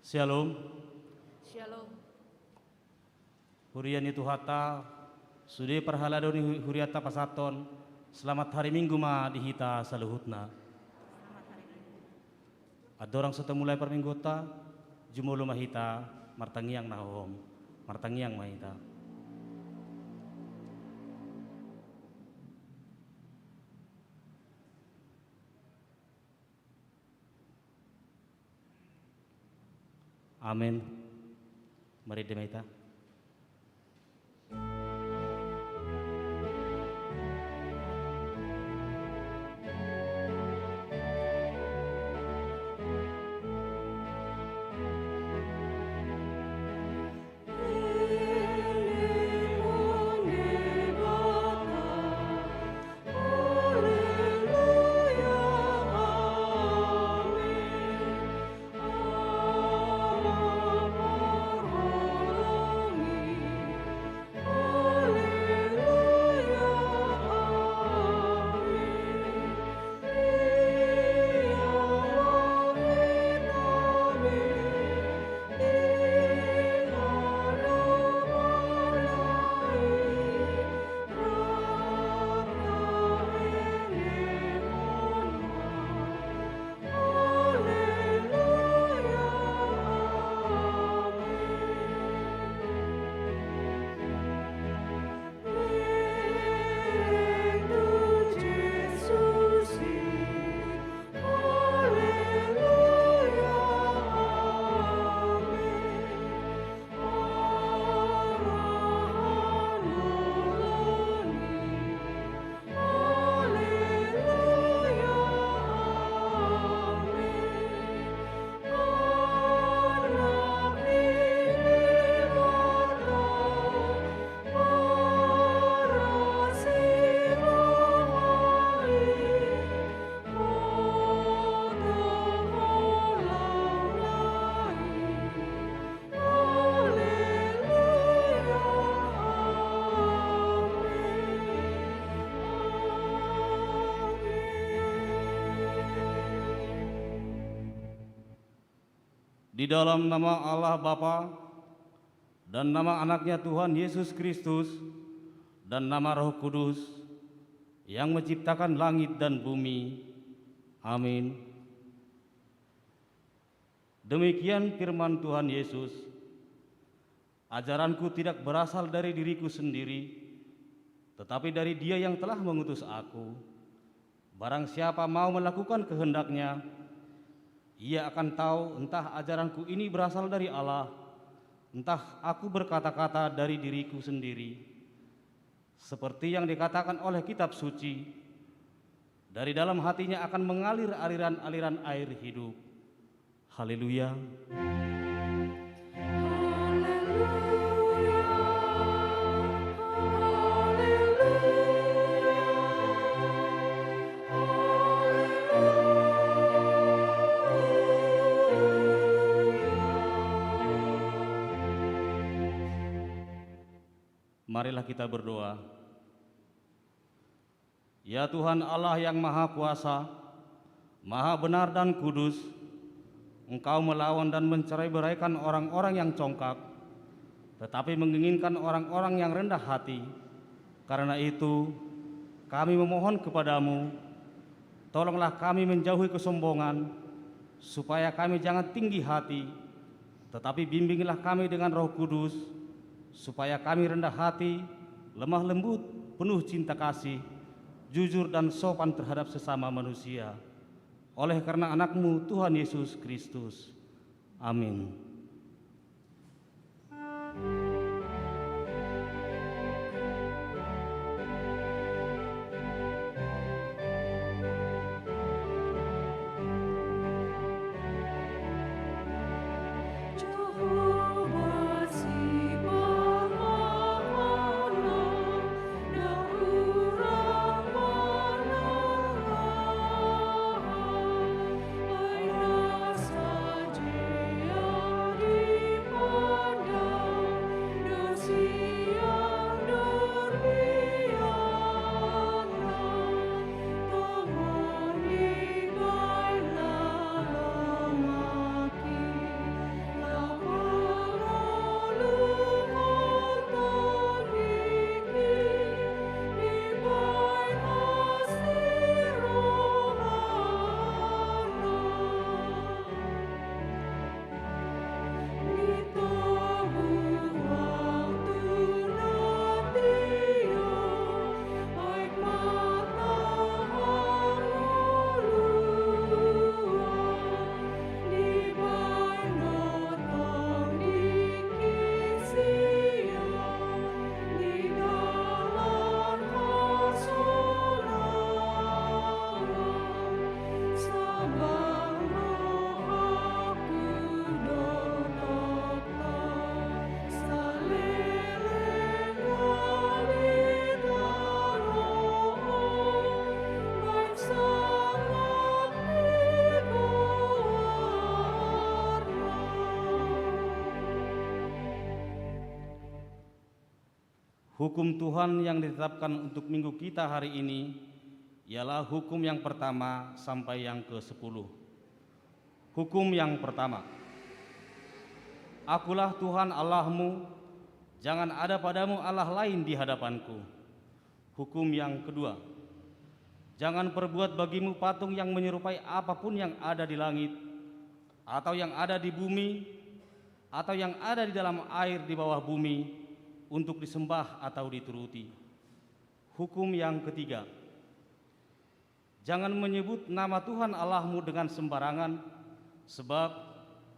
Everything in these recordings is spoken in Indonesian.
Shalom, Shalom. hurian itu hata, sudah perhaladoni huriata pasaton, selamat hari Minggu ma dihita saluhutna. Selamat hari Minggu. Adorang soto mulai perminggota, jumolo mahita, martangiang nahom, martangiang mahita. Amin. Mari demaita. Di dalam nama Allah Bapa dan nama anaknya Tuhan Yesus Kristus dan nama Roh Kudus yang menciptakan langit dan bumi. Amin. Demikian firman Tuhan Yesus, ajaranku tidak berasal dari diriku sendiri, tetapi dari Dia yang telah mengutus aku. Barang siapa mau melakukan kehendaknya, ia akan tahu entah ajaranku ini berasal dari Allah, entah aku berkata-kata dari diriku sendiri. Seperti yang dikatakan oleh kitab suci, dari dalam hatinya akan mengalir aliran-aliran air hidup. Haleluya. Marilah kita berdoa. Ya Tuhan Allah yang Maha Kuasa, Maha Benar dan Kudus, Engkau melawan dan mencerai-beraikan orang-orang yang congkak, tetapi menginginkan orang-orang yang rendah hati. Karena itu, kami memohon kepadamu, tolonglah kami menjauhi kesombongan, supaya kami jangan tinggi hati, tetapi bimbinglah kami dengan Roh Kudus, supaya kami rendah hati, lemah lembut, penuh cinta kasih, jujur dan sopan terhadap sesama manusia. Oleh karena anakmu Tuhan Yesus Kristus. Amin. Saja Hukum Tuhan yang ditetapkan untuk minggu kita hari ini ialah hukum yang pertama sampai yang ke-10. Hukum yang pertama. Akulah Tuhan Allahmu, jangan ada padamu Allah lain di hadapanku. Hukum yang kedua. Jangan perbuat bagimu patung yang menyerupai apapun yang ada di langit, atau yang ada di bumi, atau yang ada di dalam air di bawah bumi, untuk disembah atau dituruti. Hukum yang ketiga. Jangan menyebut nama Tuhan Allahmu dengan sembarangan, sebab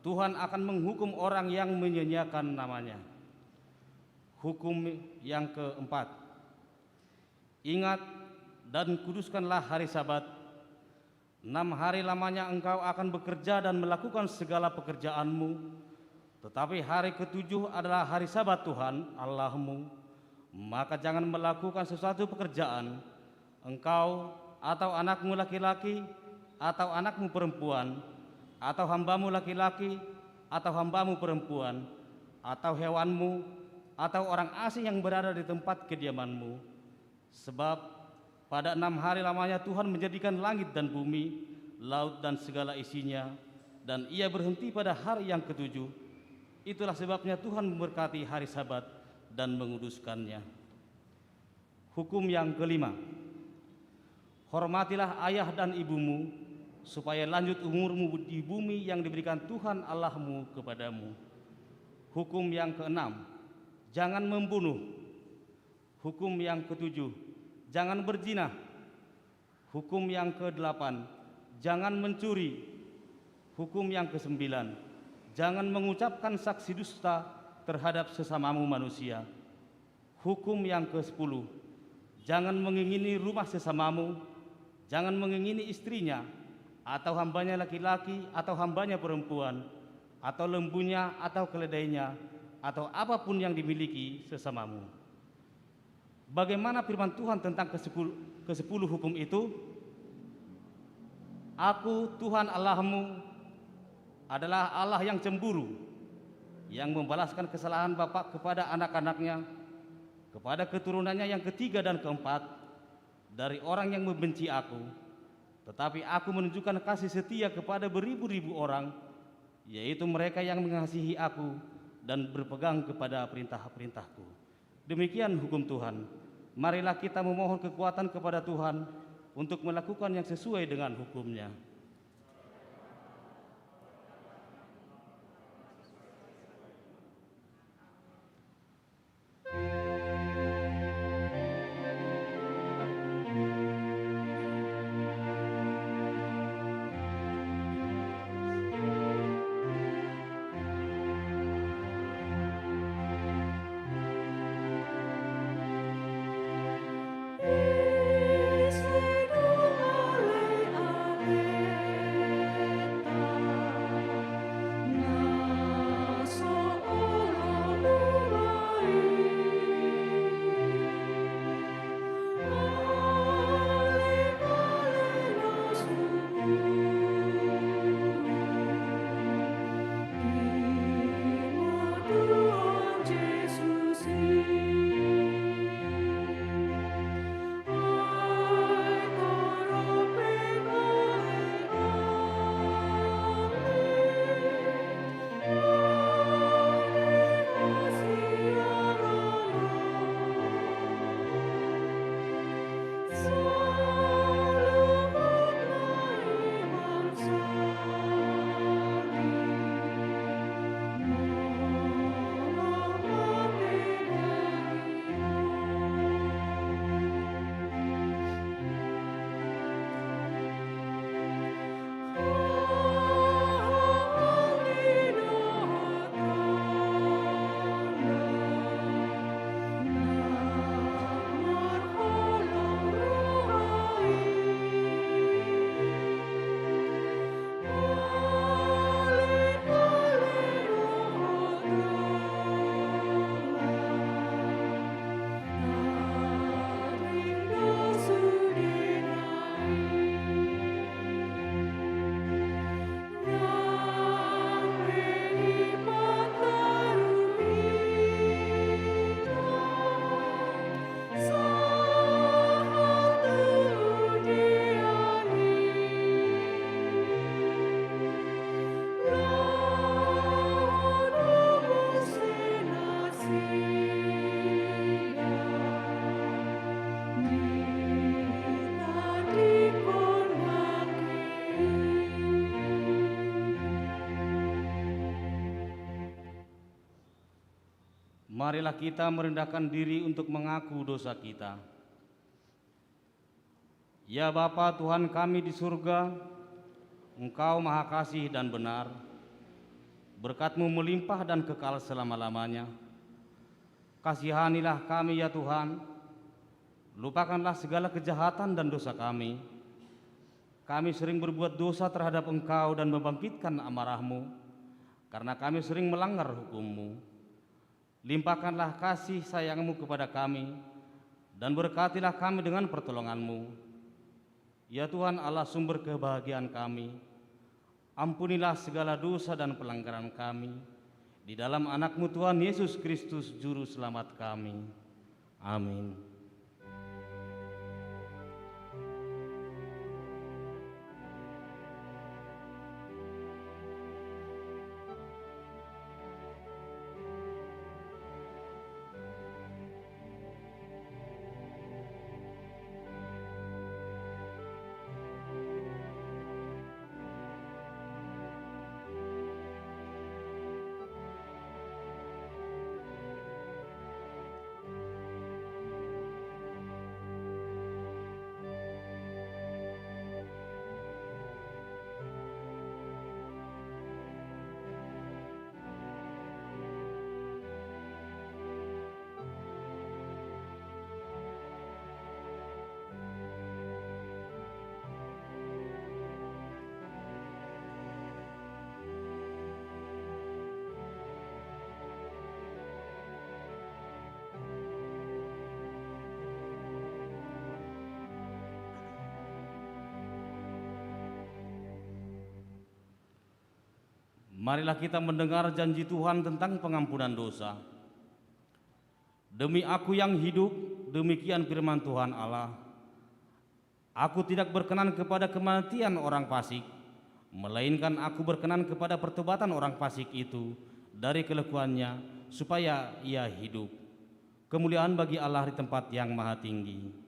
Tuhan akan menghukum orang yang menyanyiakan namanya. Hukum yang keempat. Ingat dan kuduskanlah hari Sabat. 6 hari lamanya engkau akan bekerja dan melakukan segala pekerjaanmu, tetapi hari ke-7 adalah hari Sabat Tuhan Allahmu. Maka jangan melakukan sesuatu pekerjaan, engkau atau anakmu laki-laki atau anakmu perempuan, atau hambamu laki-laki atau hambamu perempuan, atau hewanmu, atau orang asing yang berada di tempat kediamanmu. Sebab pada 6 hari lamanya Tuhan menjadikan langit dan bumi, laut dan segala isinya, dan Ia berhenti pada hari yang ke-7. Itulah sebabnya Tuhan memberkati hari Sabat dan menguduskannya. Hukum yang kelima. Hormatilah ayah dan ibumu, supaya lanjut umurmu di bumi yang diberikan Tuhan Allahmu kepadamu. Hukum yang keenam. Jangan membunuh. Hukum yang ketujuh. Jangan berzina. Hukum yang kedelapan. Jangan mencuri. Hukum yang kesembilan. Jangan mengucapkan saksi dusta terhadap sesamamu manusia. Hukum yang ke-10. Jangan mengingini rumah sesamamu, jangan mengingini istrinya, atau hambanya laki-laki, atau hambanya perempuan, atau lembunya, atau keledainya, atau apapun yang dimiliki sesamamu. Bagaimana firman Tuhan tentang ke-10 hukum itu? Aku Tuhan Allahmu adalah Allah yang cemburu, yang membalaskan kesalahan bapak kepada anak-anaknya, kepada keturunannya yang ketiga dan keempat dari orang yang membenci aku. Tetapi aku menunjukkan kasih setia kepada beribu-ribu orang, yaitu mereka yang mengasihi aku dan berpegang kepada perintah-perintahku. Demikian hukum Tuhan. Marilah kita memohon kekuatan kepada Tuhan untuk melakukan yang sesuai dengan hukum-Nya. Esse do ale, ale. Marilah kita merendahkan diri untuk mengaku dosa kita. Ya Bapa Tuhan kami di surga, Engkau Maha Kasih dan benar, berkat-Mu melimpah dan kekal selama-lamanya. Kasihanilah kami ya Tuhan, lupakanlah segala kejahatan dan dosa kami. Kami sering berbuat dosa terhadap Engkau dan membangkitkan amarah-Mu, karena kami sering melanggar hukum-Mu. Limpahkanlah kasih sayang-Mu kepada kami, dan berkatilah kami dengan pertolongan-Mu. Ya Tuhan Allah sumber kebahagiaan kami, ampunilah segala dosa dan pelanggaran kami, di dalam anak-Mu Tuhan Yesus Kristus Juru Selamat kami. Amin. Marilah kita mendengar janji Tuhan tentang pengampunan dosa. Demi Aku yang hidup, demikian firman Tuhan Allah, Aku tidak berkenan kepada kematian orang fasik, melainkan Aku berkenan kepada pertobatan orang fasik itu dari kelekuannya, supaya ia hidup. Kemuliaan bagi Allah di tempat yang maha tinggi.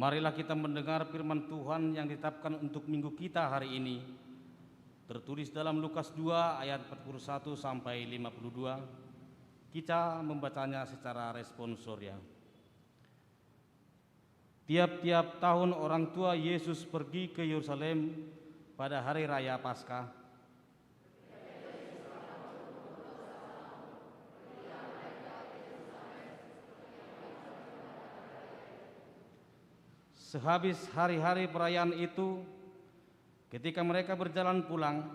Marilah kita mendengar firman Tuhan yang ditetapkan untuk minggu kita hari ini. Tertulis dalam Lukas 2 ayat 41 sampai 52. Kita membacanya secara responsorial. Tiap-tiap tahun orang tua Yesus pergi ke Yerusalem pada hari raya Paskah. Sehabis hari-hari perayaan itu, ketika mereka berjalan pulang,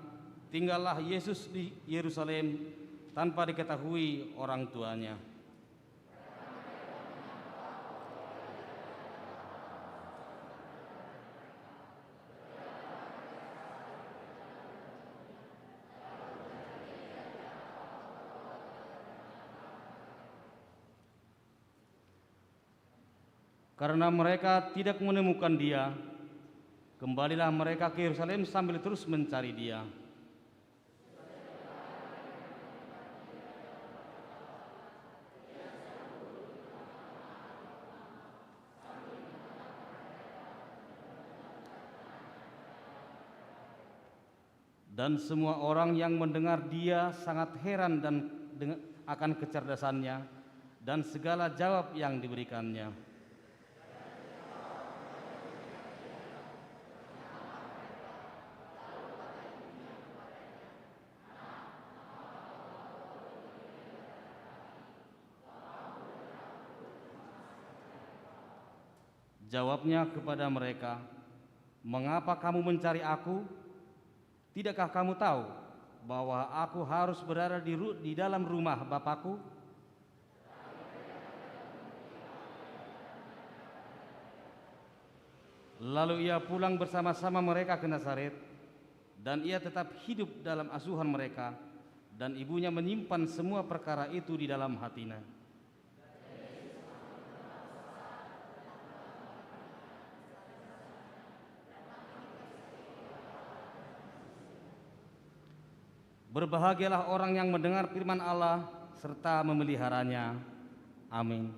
tinggallah Yesus di Yerusalem tanpa diketahui orang tuanya. Karena mereka tidak menemukan Dia, kembalilah mereka ke Yerusalem sambil terus mencari Dia. Dan semua orang yang mendengar Dia sangat heran dan akan kecerdasannya dan segala jawab yang diberikannya. Jawabnya kepada mereka, "Mengapa kamu mencari Aku? Tidakkah kamu tahu bahwa Aku harus berada di dalam rumah Bapakku?" Lalu Ia pulang bersama-sama mereka ke Nazaret, dan Ia tetap hidup dalam asuhan mereka, dan ibunya menyimpan semua perkara itu di dalam hatinya. Berbahagialah orang yang mendengar firman Allah serta memeliharanya. Amin.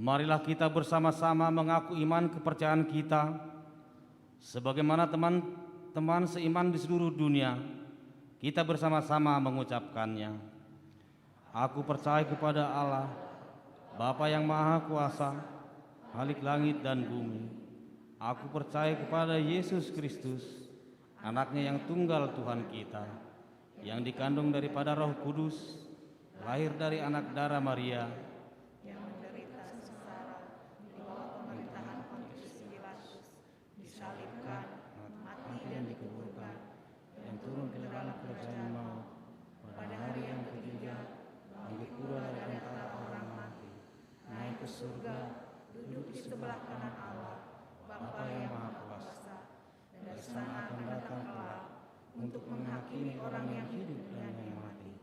Marilah kita bersama-sama mengaku iman kepercayaan kita, sebagaimana teman-teman seiman di seluruh dunia, kita bersama-sama mengucapkannya. Aku percaya kepada Allah, Bapa yang Maha Kuasa, Khalik langit dan bumi. Aku percaya kepada Yesus Kristus, Anaknya yang tunggal Tuhan kita, yang dikandung daripada Roh Kudus, lahir dari anak darah Maria, yang menderita sengsara di bawah pemerintahan Pontius Pilatus, disalibkan, mati dan dikuburkan, yang turun ke dalam kerajaan maut, pada hari yang ketiga bangkit pula dari antara orang mati, naik ke surga, duduk di sebelah kanan Allah, Bapa yang Maha Kuasa, dan dari sana akan datang kelak untuk menghakimi orang yang hidup dan yang mati.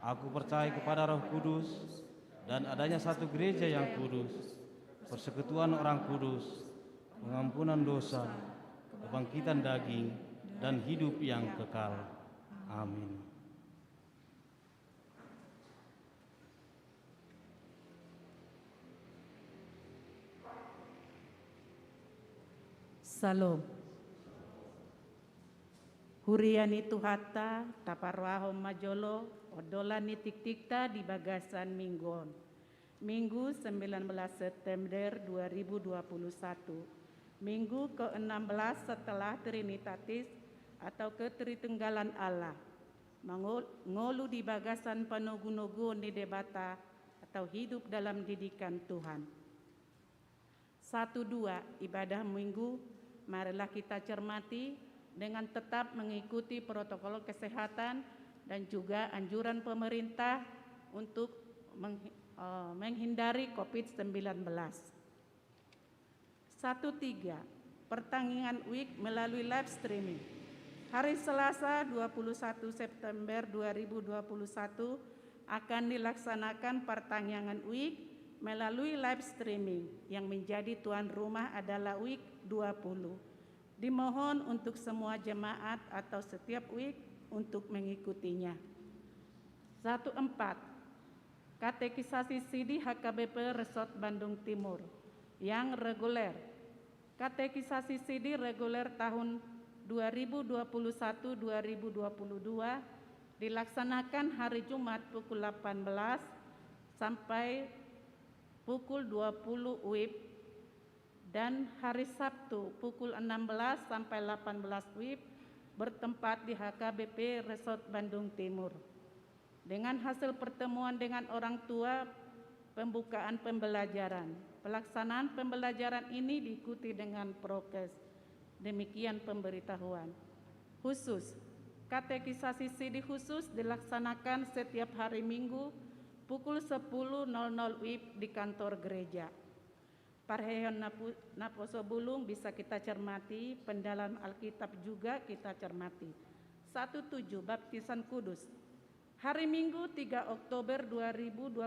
Aku percaya kepada Roh Kudus dan adanya satu gereja yang kudus, persekutuan orang kudus, pengampunan dosa, kebangkitan daging, dan hidup yang kekal. Amin. Salom. Huriani tuhata, taparwaho majolo, odolani tiktikta di bagasan minggon. Minggu 19 September 2021, Minggu ke-16 setelah Trinitatis atau Ketritunggalan Allah, ngolu di bagasan panogu-nogu di debata atau hidup dalam didikan Tuhan. 1-2 ibadah minggu, marilah kita cermati dengan tetap mengikuti protokol kesehatan dan juga anjuran pemerintah untuk menghindari COVID-19. 1-3 pertandingan UIK melalui live streaming. Hari Selasa 21 September 2021 akan dilaksanakan pertandingan UIK melalui live streaming yang menjadi tuan rumah adalah UIK 20. Dimohon untuk semua jemaat atau setiap UIK untuk mengikutinya. 1-4 katekisasi SIDI HKBP Resort Bandung Timur yang reguler. Katekisasi SIDI reguler tahun 2021-2022 dilaksanakan hari Jumat pukul 18 sampai pukul 20 WIB dan hari Sabtu pukul 16 sampai 18 WIB bertempat di HKBP Resort Bandung Timur. Dengan hasil pertemuan dengan orang tua, pembukaan pembelajaran. Pelaksanaan pembelajaran ini diikuti dengan prokes. Demikian pemberitahuan. Khusus, katekisasi SIDI khusus dilaksanakan setiap hari Minggu pukul 10.00 WIB di kantor gereja. Parheon Naposo Bulung bisa kita cermati, pendalam Alkitab juga kita cermati. 1-7 baptisan kudus. Hari Minggu 3 Oktober 2021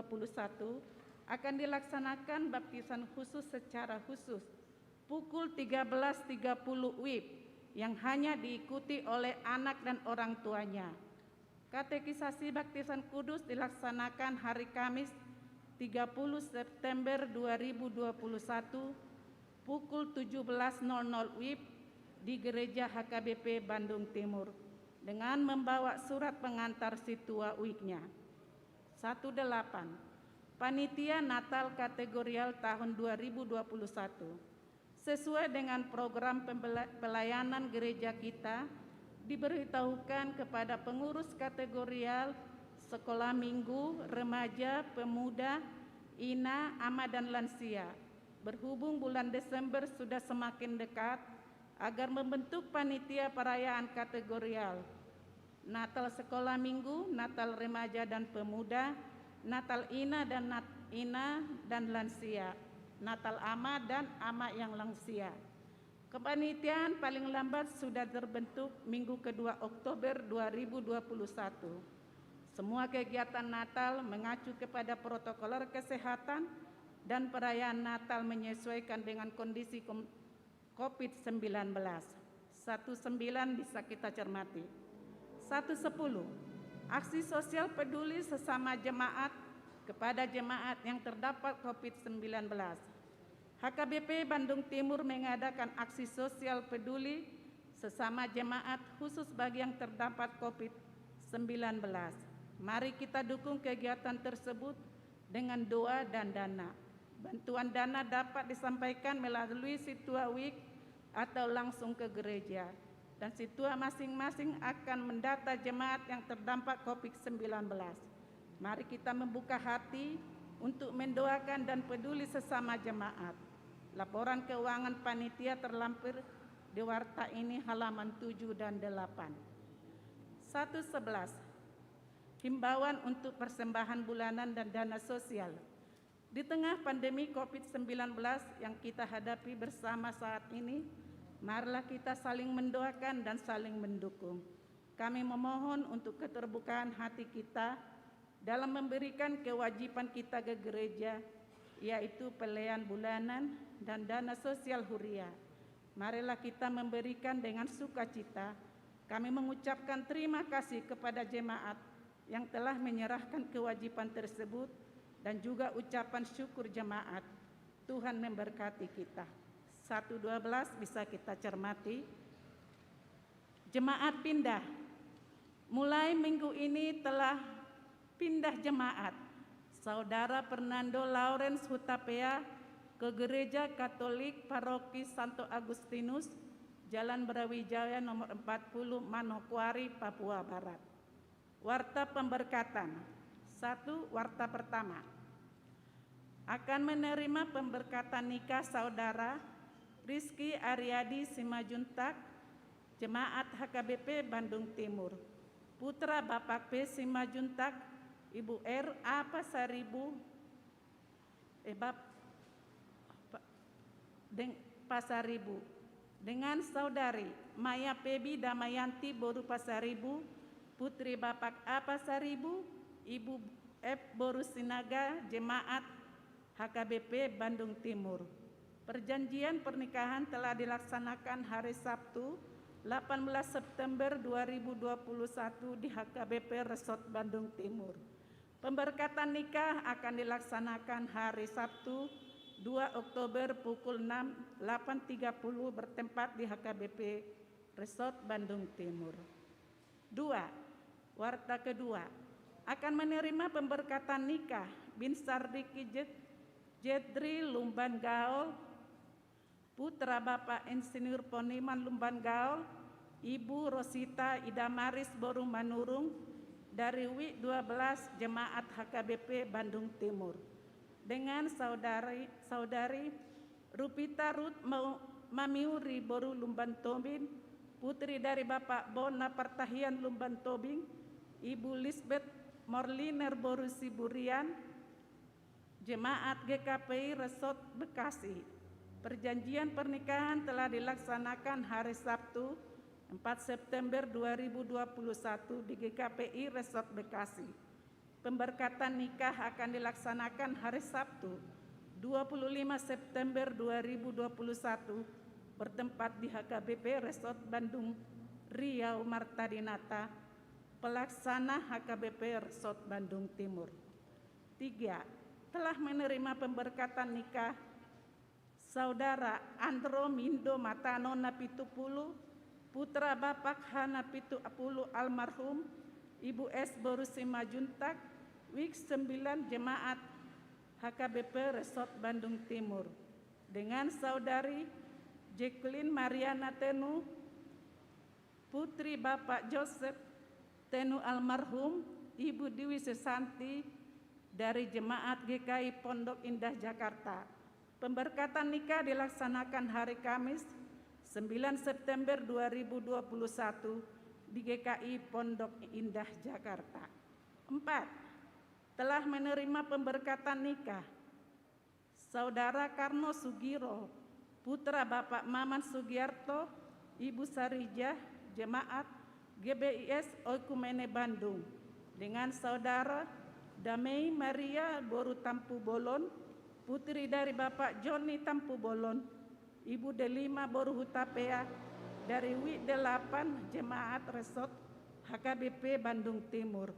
akan dilaksanakan baptisan khusus secara khusus pukul 13.30 WIB yang hanya diikuti oleh anak dan orang tuanya. Katekisasi baptisan kudus dilaksanakan hari Kamis 30 September 2021 pukul 17.00 WIB di Gereja HKBP Bandung Timur dengan membawa surat pengantar si tua UIK-nya. 1-8 Panitia Natal Kategorial tahun 2021 sesuai dengan program pelayanan gereja kita diberitahukan kepada pengurus kategorial sekolah minggu, remaja, pemuda, ina, ama dan lansia. Berhubung bulan Desember sudah semakin dekat, agar membentuk panitia perayaan kategorial Natal sekolah minggu, Natal remaja dan pemuda, Natal ina dan lansia, Natal ama dan ama yang lansia. Kepanitiaan paling lambat sudah terbentuk minggu kedua Oktober 2021. Semua kegiatan Natal mengacu kepada protokol kesehatan dan perayaan Natal menyesuaikan dengan kondisi COVID-19. 1-9 bisa kita cermati. 1-10 aksi sosial peduli sesama jemaat kepada jemaat yang terdapat COVID-19. HKBP Bandung Timur mengadakan aksi sosial peduli sesama jemaat khusus bagi yang terdapat COVID-19. Mari kita dukung kegiatan tersebut dengan doa dan dana. Bantuan dana dapat disampaikan melalui situa WIK atau langsung ke gereja. Dan situa masing-masing akan mendata jemaat yang terdampak COVID-19. Mari kita membuka hati untuk mendoakan dan peduli sesama jemaat. Laporan keuangan panitia terlampir di warta ini halaman 7 dan 8. 1-11 himbauan untuk persembahan bulanan dan dana sosial. Di tengah pandemi COVID-19 yang kita hadapi bersama saat ini, marilah kita saling mendoakan dan saling mendukung. Kami memohon untuk keterbukaan hati kita dalam memberikan kewajiban kita ke gereja, yaitu pelayan bulanan dan dana sosial huriah. Marilah kita memberikan dengan sukacita. Kami mengucapkan terima kasih kepada jemaat yang telah menyerahkan kewajiban tersebut dan juga ucapan syukur jemaat. Tuhan memberkati kita. 1-12 bisa kita cermati. Jemaat pindah. Mulai minggu ini telah pindah jemaat. Saudara Fernando Lawrence Hutapea ke Gereja Katolik Paroki Santo Agustinus, Jalan Brawijaya nomor 40, Manokwari, Papua Barat. Warta pemberkatan. 1. Warta pertama. Akan menerima pemberkatan nikah saudara Rizky Aryadi Simajuntak, Jemaat HKBP Bandung Timur, putra Bapak P. Simajuntak, Ibu R. A. Pasaribu, Pasaribu, dengan saudari Maya Pebi Damayanti Boru Pasaribu, putri Bapak A. Pasaribu, Ibu F. Boru Sinaga, Jemaat HKBP Bandung Timur. Perjanjian pernikahan telah dilaksanakan hari Sabtu 18 September 2021 di HKBP Resort Bandung Timur. Pemberkatan nikah akan dilaksanakan hari Sabtu 2 Oktober pukul 8.30 bertempat di HKBP Resort Bandung Timur. 2. Warta kedua. Akan menerima pemberkatan nikah Binsar Riki Jedri Lumban Gaul, putra Bapak Insinyur Poniman Lumban Gaul, Ibu Rosita Idamaris Boru Manurung dari WI 12 Jemaat HKBP Bandung Timur, dengan saudari Rupita Ruth Mamiuri Boru Lumban Tobing, putri dari Bapak Bona Partahian Lumban Tobing, Ibu Lisbeth Morliner Boru Siburian, Jemaat GKPI Resort Bekasi. Perjanjian pernikahan telah dilaksanakan hari Sabtu 4 September 2021 di GKPI Resort Bekasi. Pemberkatan nikah akan dilaksanakan hari Sabtu 25 September 2021 bertempat di HKBP Resort Bandung Riau Marta Dinata, pelaksana HKBP Resort Bandung Timur. 3. Telah menerima pemberkatan nikah Saudara Andro Mindo Matano Napitupulu, putra Bapak Hanapitu Apulu almarhum, Ibu S. Boru Simajuntak, WIK 9 Jemaat HKBP Resort Bandung Timur, dengan saudari Jacqueline Mariana Tenu, putri Bapak Joseph Tenu almarhum, Ibu Dewi Sesanti dari Jemaat GKI Pondok Indah Jakarta. Pemberkatan nikah dilaksanakan hari Kamis 9 September 2021 di GKI Pondok Indah Jakarta. 4. Telah menerima pemberkatan nikah Saudara Karno Sugiro, putra Bapak Maman Sugiarto, Ibu Sarijah, Jemaat GBIS Oikumene Bandung, dengan saudara Damei Maria Boru Tampu Bolon, putri dari Bapak Joni Tampu Bolon, Ibu Delima Boru Hutapea dari WI 8 Jemaat Resort HKBP Bandung Timur.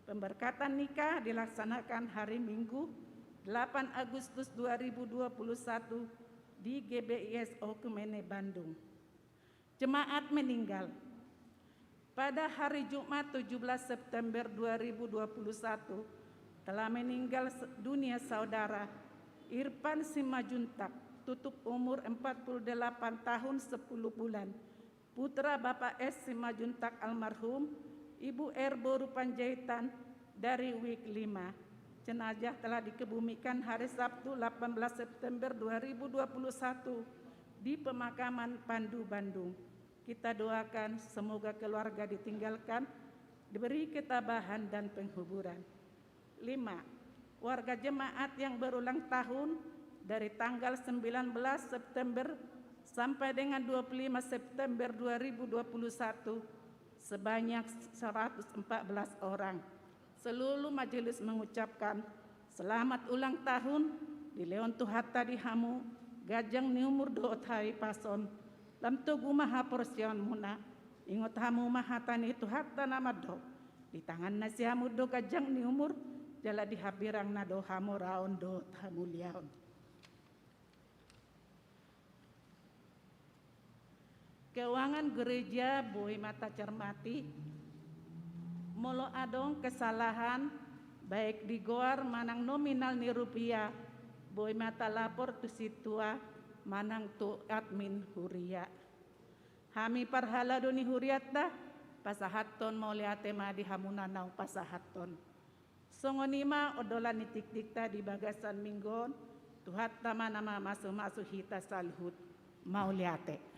Pemberkatan nikah dilaksanakan hari Minggu 8 Agustus 2021 di GBIS Oikumene Bandung. Jemaat meninggal pada hari Jumat 17 September 2021 telah meninggal dunia saudara Irfan Simajuntak, tutup umur 48 tahun 10 bulan, putra Bapak S. Simajuntak almarhum, Ibu R. Boru Panjaitan dari WIK 5. Jenazah telah dikebumikan hari Sabtu 18 September 2021 di pemakaman Pandu Bandung. Kita doakan semoga keluarga ditinggalkan diberi ketabahan dan penghiburan. 5. Warga jemaat yang berulang tahun dari tanggal 19 September sampai dengan 25 September 2021 sebanyak 114 orang. Seluruh majelis mengucapkan selamat ulang tahun di Leon Tuhata di Hamu, Gajang ni umur doot hari pason, lam tugu maha porsion muna, ingot hamu mahatani Tuhata namado, di tangan nasi hamu do gajang ni umur, jala di habirang nado hamu raon doot hamu liaon. Keuangan gereja Boy Mata Cermati, molo adong kesalahan baik di goar manang nominal ni rupiah, boy mata lapor tu situa manang tu admin huria. Hami parhala doni huriat dah, pasahaton mau liate ma di hamunanau pasahaton. Songonima odolan nitik dikta di bagasan minggon, tuhat tama nama masuk hita salhut mau liate.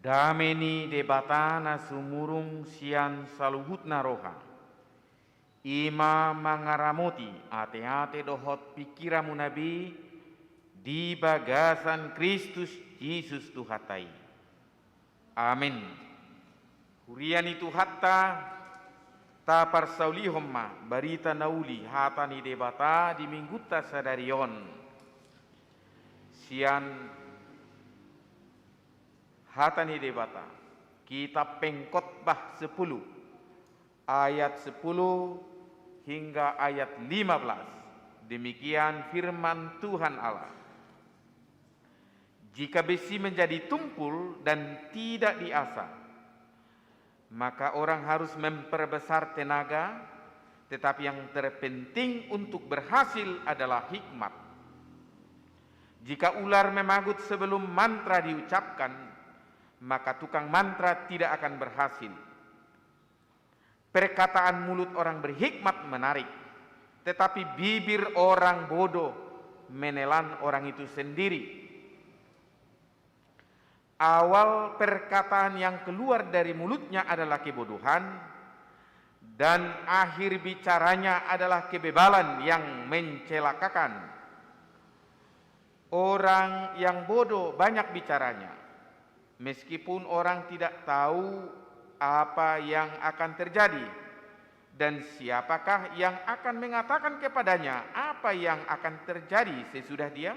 Dameni debatana sumurung sian saluhutna roha. Ima mangaramoti ate-ate dohot pikiramu nabi di bagasan Kristus Yesus Tuhatai. Amin. Hurian itu hatta tapar saulihomma barita nauli hatani debata di mingguta sadarion sian hatani debata kitab Pengkhotbah 10 ayat 10 hingga ayat 15. Demikian firman Tuhan Allah. Jika besi menjadi tumpul dan tidak diasah, maka orang harus memperbesar tenaga, tetapi yang terpenting untuk berhasil adalah hikmat. Jika ular memagut sebelum mantra diucapkan, maka tukang mantra tidak akan berhasil. Perkataan mulut orang berhikmat menarik, tetapi bibir orang bodoh menelan orang itu sendiri. Awal perkataan yang keluar dari mulutnya adalah kebodohan, dan akhir bicaranya adalah kebebalan yang mencelakakan. Orang yang bodoh banyak bicaranya, meskipun orang tidak tahu apa yang akan terjadi dan siapakah yang akan mengatakan kepadanya apa yang akan terjadi sesudah dia.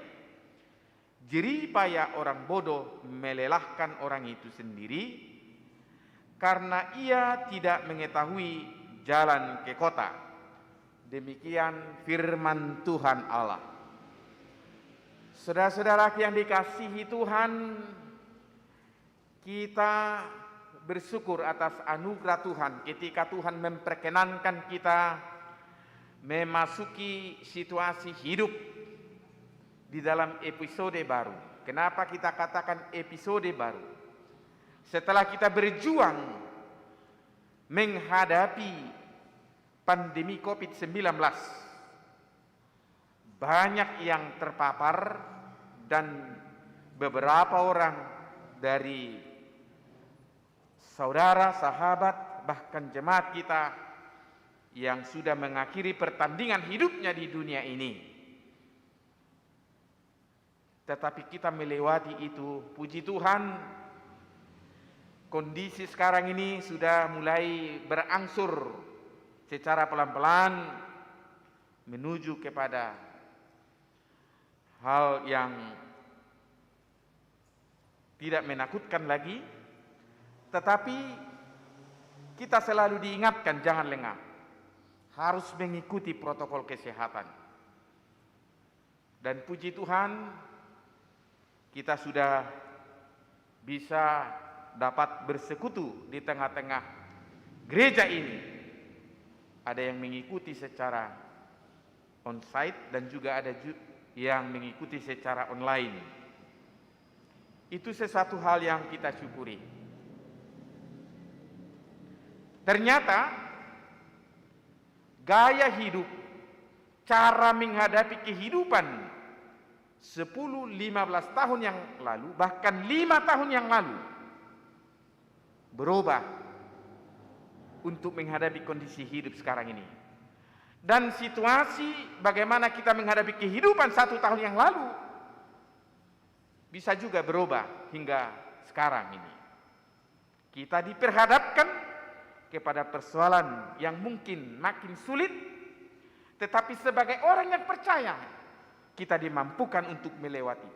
Jerih payah orang bodoh melelahkan orang itu sendiri karena ia tidak mengetahui jalan ke kota. Demikian firman Tuhan Allah. Saudara-saudara yang dikasihi Tuhan, kita bersyukur atas anugerah Tuhan ketika Tuhan memperkenankan kita memasuki situasi hidup di dalam episode baru. Kenapa kita katakan episode baru? Setelah kita berjuang menghadapi pandemi COVID-19, banyak yang terpapar dan beberapa orang dari saudara, sahabat, bahkan jemaat kita yang sudah mengakhiri pertandingan hidupnya di dunia ini. Tetapi kita melewati itu, puji Tuhan, kondisi sekarang ini sudah mulai berangsur secara pelan-pelan menuju kepada hal yang tidak menakutkan lagi. Tetapi kita selalu diingatkan jangan lengah, harus mengikuti protokol kesehatan. Dan puji Tuhan, kita sudah bisa dapat bersekutu di tengah-tengah gereja ini. Ada yang mengikuti secara on-site dan juga ada yang mengikuti secara online. Itu sesuatu hal yang kita syukuri. Ternyata gaya hidup, cara menghadapi kehidupan 10-15 tahun yang lalu, bahkan 5 tahun yang lalu berubah untuk menghadapi kondisi hidup sekarang ini. Dan situasi bagaimana kita menghadapi kehidupan 1 tahun yang lalu bisa juga berubah hingga sekarang ini. Kita diperhadapkan kepada persoalan yang mungkin makin sulit, tetapi sebagai orang yang percaya, kita dimampukan untuk melewati.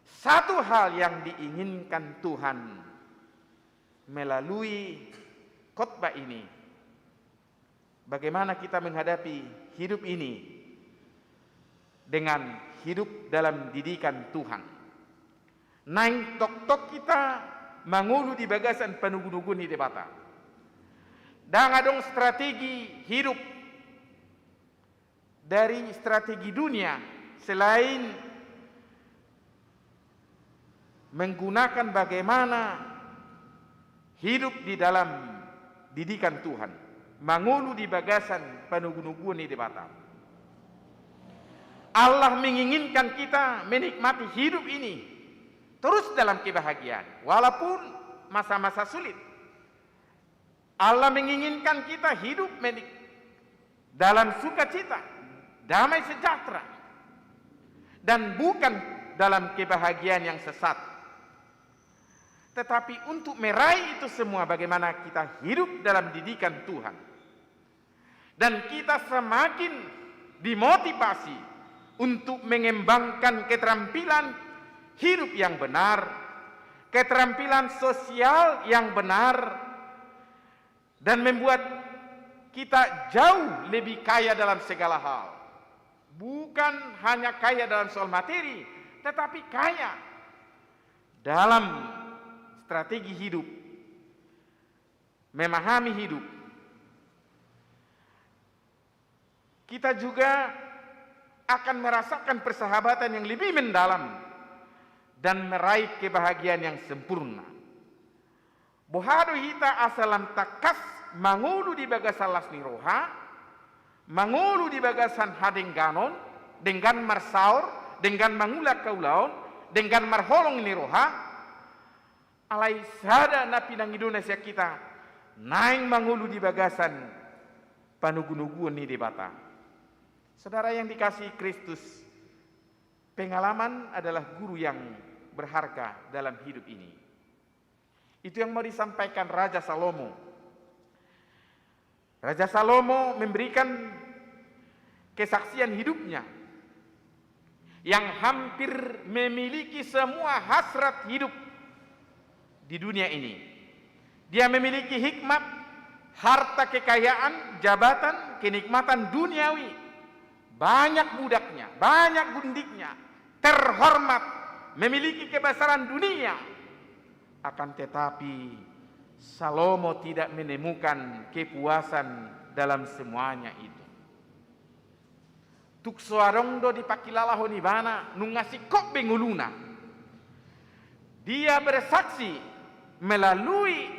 Satu hal yang diinginkan Tuhan melalui khotbah ini, bagaimana kita menghadapi hidup ini dengan hidup dalam didikan Tuhan. Naing tok-tok kita mangulu di bagasan panugu-nugun di debata. Dan adong strategi hidup dari strategi dunia selain menggunakan bagaimana hidup di dalam didikan Tuhan, mangulu di bagasan panugu-nugu ni di Batam. Allah menginginkan kita menikmati hidup ini terus dalam kebahagiaan walaupun masa-masa sulit. Allah menginginkan kita hidup dalam sukacita, damai sejahtera, dan bukan dalam kebahagiaan yang sesat. Tetapi untuk meraih itu semua, bagaimana kita hidup dalam didikan Tuhan. Dan kita semakin dimotivasi untuk mengembangkan keterampilan hidup yang benar, keterampilan sosial yang benar, dan membuat kita jauh lebih kaya dalam segala hal. Bukan hanya kaya dalam soal materi, tetapi kaya dalam strategi hidup, memahami hidup. Kita juga akan merasakan persahabatan yang lebih mendalam dan meraih kebahagiaan yang sempurna. Bohado hita asalam takas mangulu di bagasan lasni roha, mangulu di bagasan hadengganon, dengan marsaur, dengan mangulak kaulaon, dengan marholong ni roha, alai sada na pinang Indonesia kita, naing mangulu di bagasan panugunuguan ni debata. Saudara yang dikasihi Kristus, pengalaman adalah guru yang berharga dalam hidup ini. Itu yang mau disampaikan Raja Salomo. Raja Salomo memberikan kesaksian hidupnya yang hampir memiliki semua hasrat hidup di dunia ini. Dia memiliki hikmat, harta kekayaan, jabatan, kenikmatan duniawi. Banyak budaknya, banyak gundiknya, terhormat, memiliki kebesaran dunia. Akan tetapi Salomo tidak menemukan kepuasan dalam semuanya itu. Tuk suarongdo di pakilalaho ni bana nungasi kok benguluna. Dia bersaksi melalui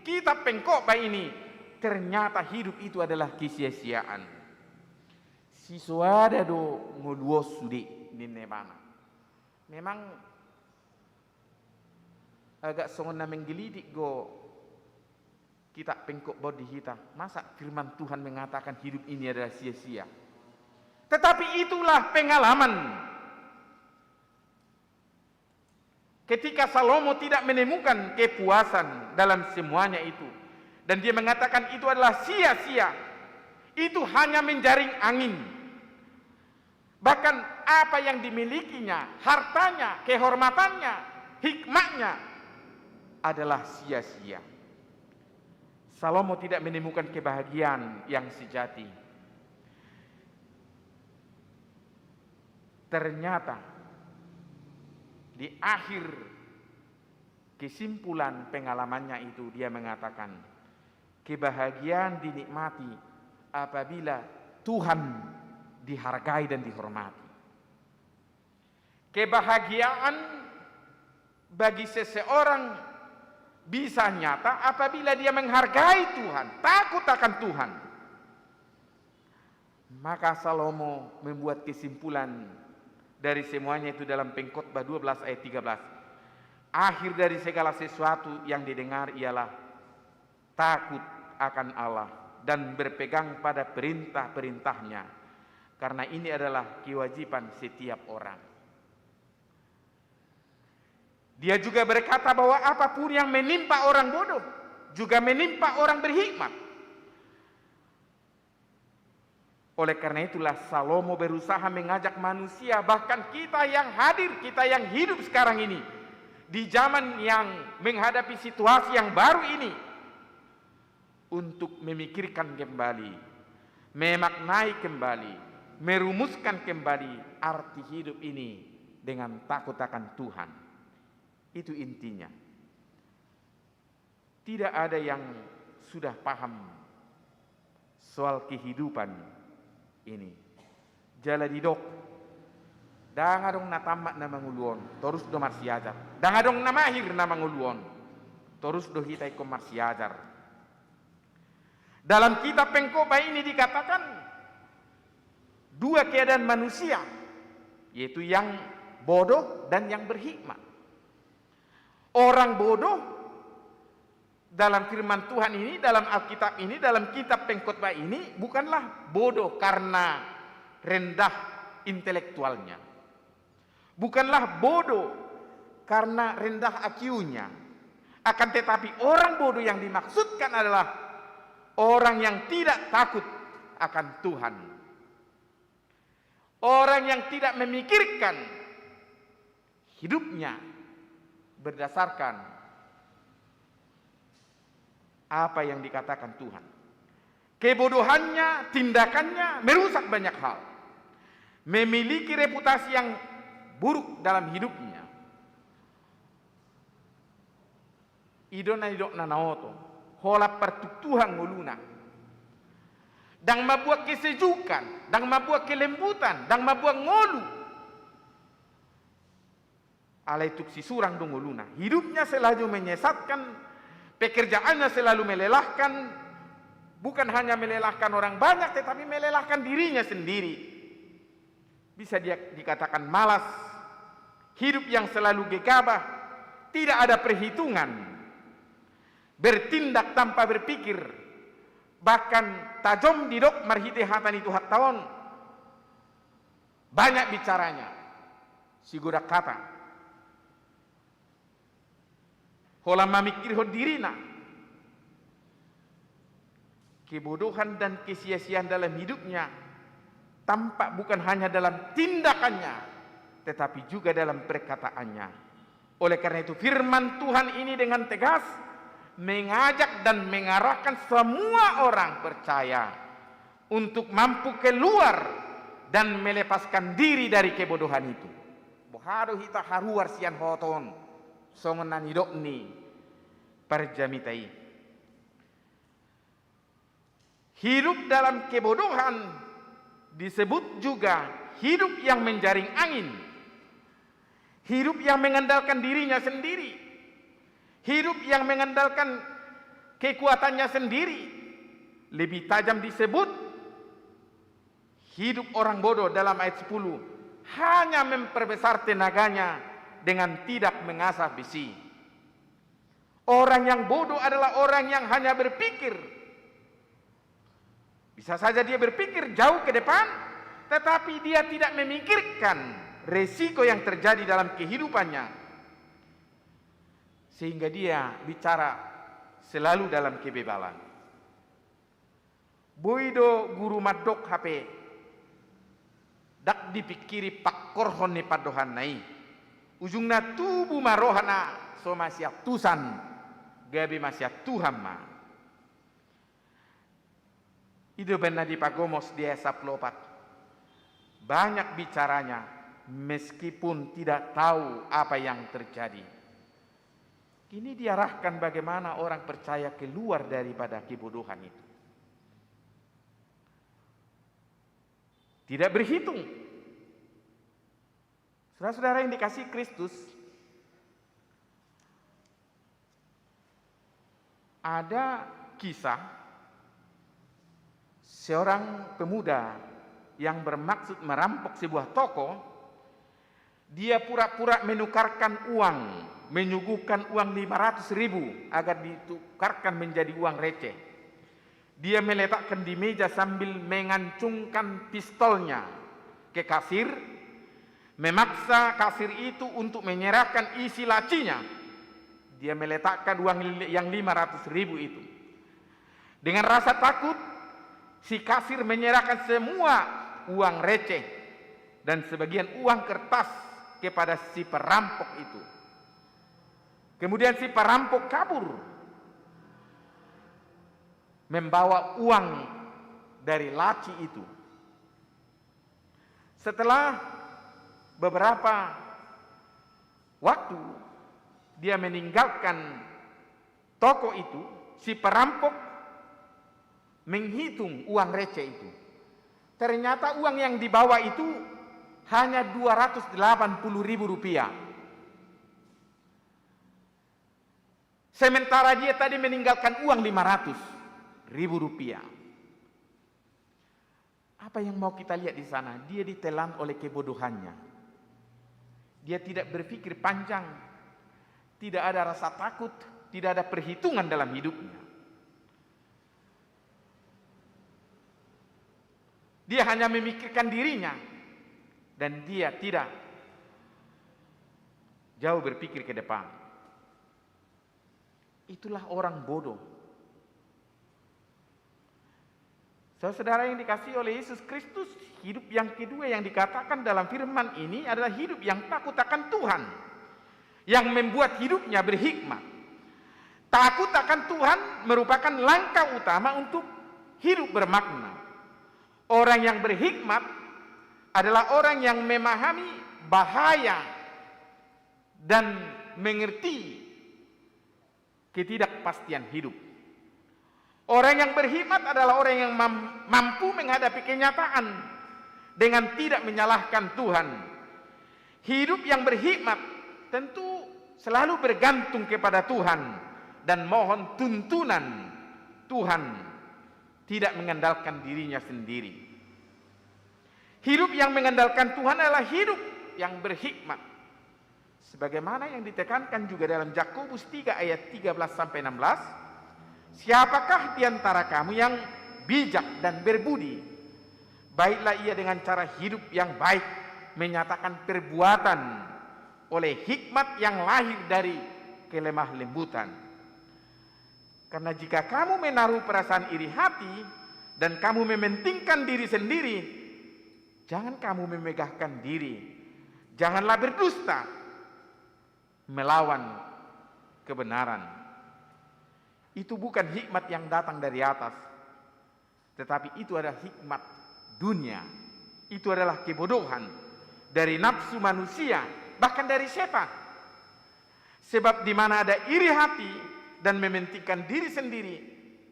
kitab pengkhotbah ini, ternyata hidup itu adalah kesia-siaan. Si suada do ngoluos sudi ninne bana. Memang agak songon na menggelidik go kitab pengkhotbah di hita. Masa firman Tuhan mengatakan hidup ini adalah sia-sia? Tetapi itulah pengalaman ketika Salomo tidak menemukan kepuasan dalam semuanya itu, dan dia mengatakan itu adalah sia-sia, itu hanya menjaring angin. Bahkan apa yang dimilikinya, hartanya, kehormatannya, hikmatnya adalah sia-sia. Salomo tidak menemukan kebahagiaan yang sejati. Ternyata di akhir kesimpulan pengalamannya itu dia mengatakan, kebahagiaan dinikmati apabila Tuhan dihargai dan dihormati. Kebahagiaan bagi seseorang bisa nyata apabila dia menghargai Tuhan, takut akan Tuhan. Maka Salomo membuat kesimpulan dari semuanya itu dalam Pengkhotbah 12 ayat 13. Akhir dari segala sesuatu yang didengar ialah takut akan Allah dan berpegang pada perintah-perintahnya, karena ini adalah kewajiban setiap orang. Dia juga berkata bahwa apapun yang menimpa orang bodoh juga menimpa orang berhikmat. Oleh karena itulah Salomo berusaha mengajak manusia, bahkan kita yang hadir, kita yang hidup sekarang ini, di zaman yang menghadapi situasi yang baru ini, untuk memikirkan kembali, memaknai kembali, merumuskan kembali arti hidup ini dengan takut akan Tuhan. Itu intinya. Tidak ada yang sudah paham soal kehidupan ini. Jala didok. Dangadong natamat na manguluon, terus do marsiajar. Dangadong namahir na manguluon, terus do hitai ko marsiajar. Dalam kitab Pengkhotbah ini dikatakan dua keadaan manusia, yaitu yang bodoh dan yang berhikmat. Orang bodoh dalam firman Tuhan ini, dalam Alkitab ini, dalam kitab Pengkhotbah ini bukanlah bodoh karena rendah intelektualnya. Bukanlah bodoh karena rendah IQ-nya. Akan tetapi orang bodoh yang dimaksudkan adalah orang yang tidak takut akan Tuhan. Orang yang tidak memikirkan hidupnya berdasarkan apa yang dikatakan Tuhan. Kebodohannya, tindakannya merusak banyak hal. Memiliki reputasi yang buruk dalam hidupnya. Idona naoto, hola pertutuhan nguluna. Dang mabuat kesejukan, dang mabuat kelembutan, dang mabuat ngolu. Alai tuksi surang dong nguluna. Hidupnya selalu menyesatkan, pekerjaannya selalu melelahkan. Bukan hanya melelahkan orang banyak, tetapi melelahkan dirinya sendiri. Bisa dia dikatakan malas, hidup yang selalu gegabah, tidak ada perhitungan, bertindak tanpa berpikir, bahkan tajam didok marhite hatan itu hattawan, banyak bicaranya, sigudak kata, hola mamikir dirina. Kebodohan dan kesia-siaan dalam hidupnya tampak bukan hanya dalam tindakannya, tetapi juga dalam perkataannya. Oleh karena itu firman Tuhan ini dengan tegas mengajak dan mengarahkan semua orang percaya untuk mampu keluar dan melepaskan diri dari kebodohan itu. Bohado hita haruar sian hoton songonan hidokni perjamitai. Hidup dalam kebodohan disebut juga hidup yang menjaring angin. Hidup yang mengandalkan dirinya sendiri. Hidup yang mengandalkan kekuatannya sendiri. Lebih tajam disebut hidup orang bodoh dalam ayat 10. Hanya memperbesar tenaganya dengan tidak mengasah besi. Orang yang bodoh adalah orang yang hanya berpikir. Bisa saja dia berpikir jauh ke depan, tetapi dia tidak memikirkan resiko yang terjadi dalam kehidupannya. Sehingga dia bicara selalu dalam kebebalan. Boido guru madok HP. Dak dipikiri pak korhon ni padohan nai. Ujungna tubuh marohana so masya tusan. Gabi masya Tuhan ma. Itu benar di pagomos dia saplopat. Banyak bicaranya meskipun tidak tahu apa yang terjadi. Kini diarahkan bagaimana orang percaya keluar daripada kebodohan itu. Tidak berhitung. Saudara-saudara yang dikasihi Kristus, ada kisah seorang pemuda yang bermaksud merampok sebuah toko. Dia pura-pura menukarkan uang, menyuguhkan uang 500.000 agar ditukarkan menjadi uang receh. Dia meletakkan di meja sambil mengancungkan pistolnya ke kasir, memaksa kasir itu untuk menyerahkan isi lacinya. Dia meletakkan uang yang 500.000 itu. Dengan rasa takut, si kasir menyerahkan semua uang receh dan sebagian uang kertas kepada si perampok itu. Kemudian si perampok kabur, membawa uang dari laci itu. Setelah beberapa waktu dia meninggalkan toko itu, si perampok menghitung uang receh itu. Ternyata uang yang dibawa itu hanya 280.000 rupiah. Sementara dia tadi meninggalkan uang 500.000 rupiah. Apa yang mau kita lihat di sana? Dia ditelan oleh kebodohannya. Dia tidak berpikir panjang, tidak ada rasa takut, tidak ada perhitungan dalam hidupnya. Dia hanya memikirkan dirinya dan dia tidak jauh berpikir ke depan. Itulah orang bodoh. Saudara yang dikasihi oleh Yesus Kristus, hidup yang kedua yang dikatakan dalam firman ini adalah hidup yang takut akan Tuhan, yang membuat hidupnya berhikmat. Takut akan Tuhan merupakan langkah utama untuk hidup bermakna. Orang yang berhikmat adalah orang yang memahami bahaya dan mengerti ketidakpastian hidup. Orang yang berhikmat adalah orang yang mampu menghadapi kenyataan dengan tidak menyalahkan Tuhan. Hidup yang berhikmat tentu selalu bergantung kepada Tuhan dan mohon tuntunan Tuhan, tidak mengandalkan dirinya sendiri. Hidup yang mengandalkan Tuhan adalah hidup yang berhikmat. Sebagaimana yang ditekankan juga dalam Yakobus 3 ayat 13 sampai 16. Siapakah di antara kamu yang bijak dan berbudi? Baiklah ia dengan cara hidup yang baik, menyatakan perbuatan oleh hikmat yang lahir dari kelemah lembutan. Karena jika kamu menaruh perasaan iri hati dan kamu mementingkan diri sendiri, jangan kamu memegahkan diri. Janganlah berdusta melawan kebenaran. Itu bukan hikmat yang datang dari atas, tetapi itu adalah hikmat dunia. Itu adalah kebodohan dari nafsu manusia, bahkan dari setan. Sebab di mana ada iri hati dan mementingkan diri sendiri,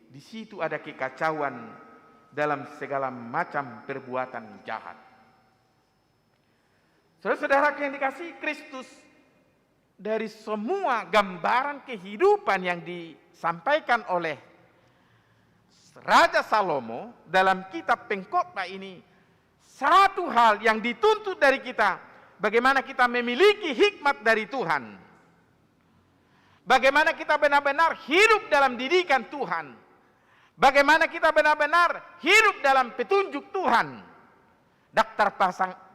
di situ ada kekacauan dalam segala macam perbuatan jahat. Saudara-saudara yang dikasihi Kristus, dari semua gambaran kehidupan yang disampaikan oleh Raja Salomo dalam kitab Pengkhotbah ini, satu hal yang dituntut dari kita, bagaimana kita memiliki hikmat dari Tuhan. Bagaimana kita benar-benar hidup dalam didikan Tuhan. Bagaimana kita benar-benar hidup dalam petunjuk Tuhan. Daktar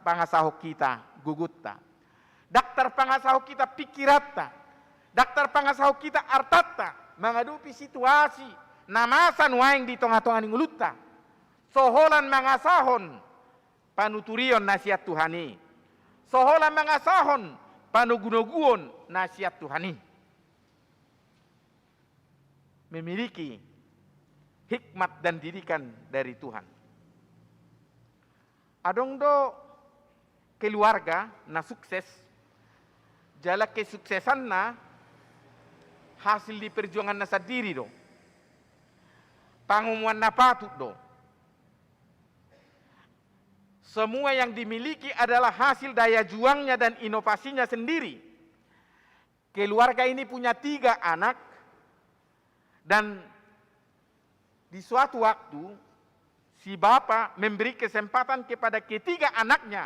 pangasaho kita gugutta. Daktar pangasaho kita pikiratta. Daktar pangasaho kita artatta. Menghadapi situasi namasan waing di tengah-tengah ngulutta. Soholan mangasahon panuturion nasihat Tuhani. Soholan mangasahon panugunoguon nasihat Tuhani. Memiliki hikmat dan didikan dari Tuhan. Adong do keluarga na sukses, jala kesuksesan na hasil di perjuangan na sendiri do. Pangumuan na patut do. Semua yang dimiliki adalah hasil daya juangnya dan inovasinya sendiri. Keluarga ini punya 3 anak, dan di suatu waktu si bapak memberi kesempatan kepada ketiga anaknya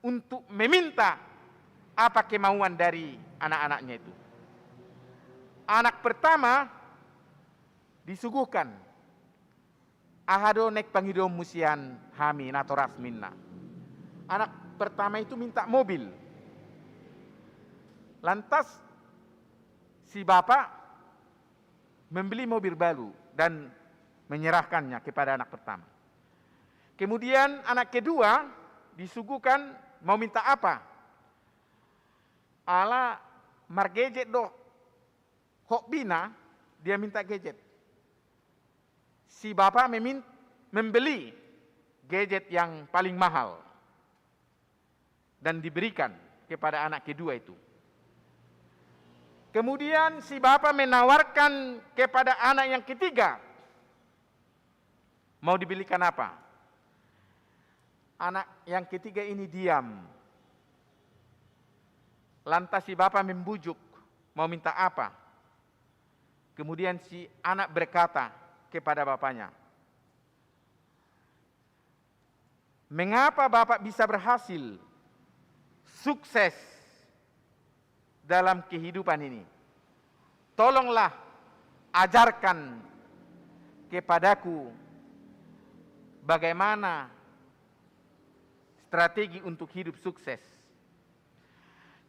untuk meminta apa kemauan dari anak-anaknya itu. Anak pertama disuguhkan ahado nek pangidom musian hami natoras minna. Anak pertama itu minta mobil. Lantas si bapak membeli mobil baru dan menyerahkannya kepada anak pertama. Kemudian anak kedua disuguhkan mau minta apa? Ala margejet do hok bina, dia minta gadget. Si bapak membeli gadget yang paling mahal dan diberikan kepada anak kedua itu. Kemudian si bapak menawarkan kepada anak yang ketiga, mau dibelikan apa? Anak yang ketiga ini diam. Lantas si bapak membujuk, mau minta apa? Kemudian si anak berkata kepada bapaknya, mengapa bapak bisa berhasil, sukses dalam kehidupan ini? Tolonglah ajarkan kepadaku bagaimana strategi untuk hidup sukses.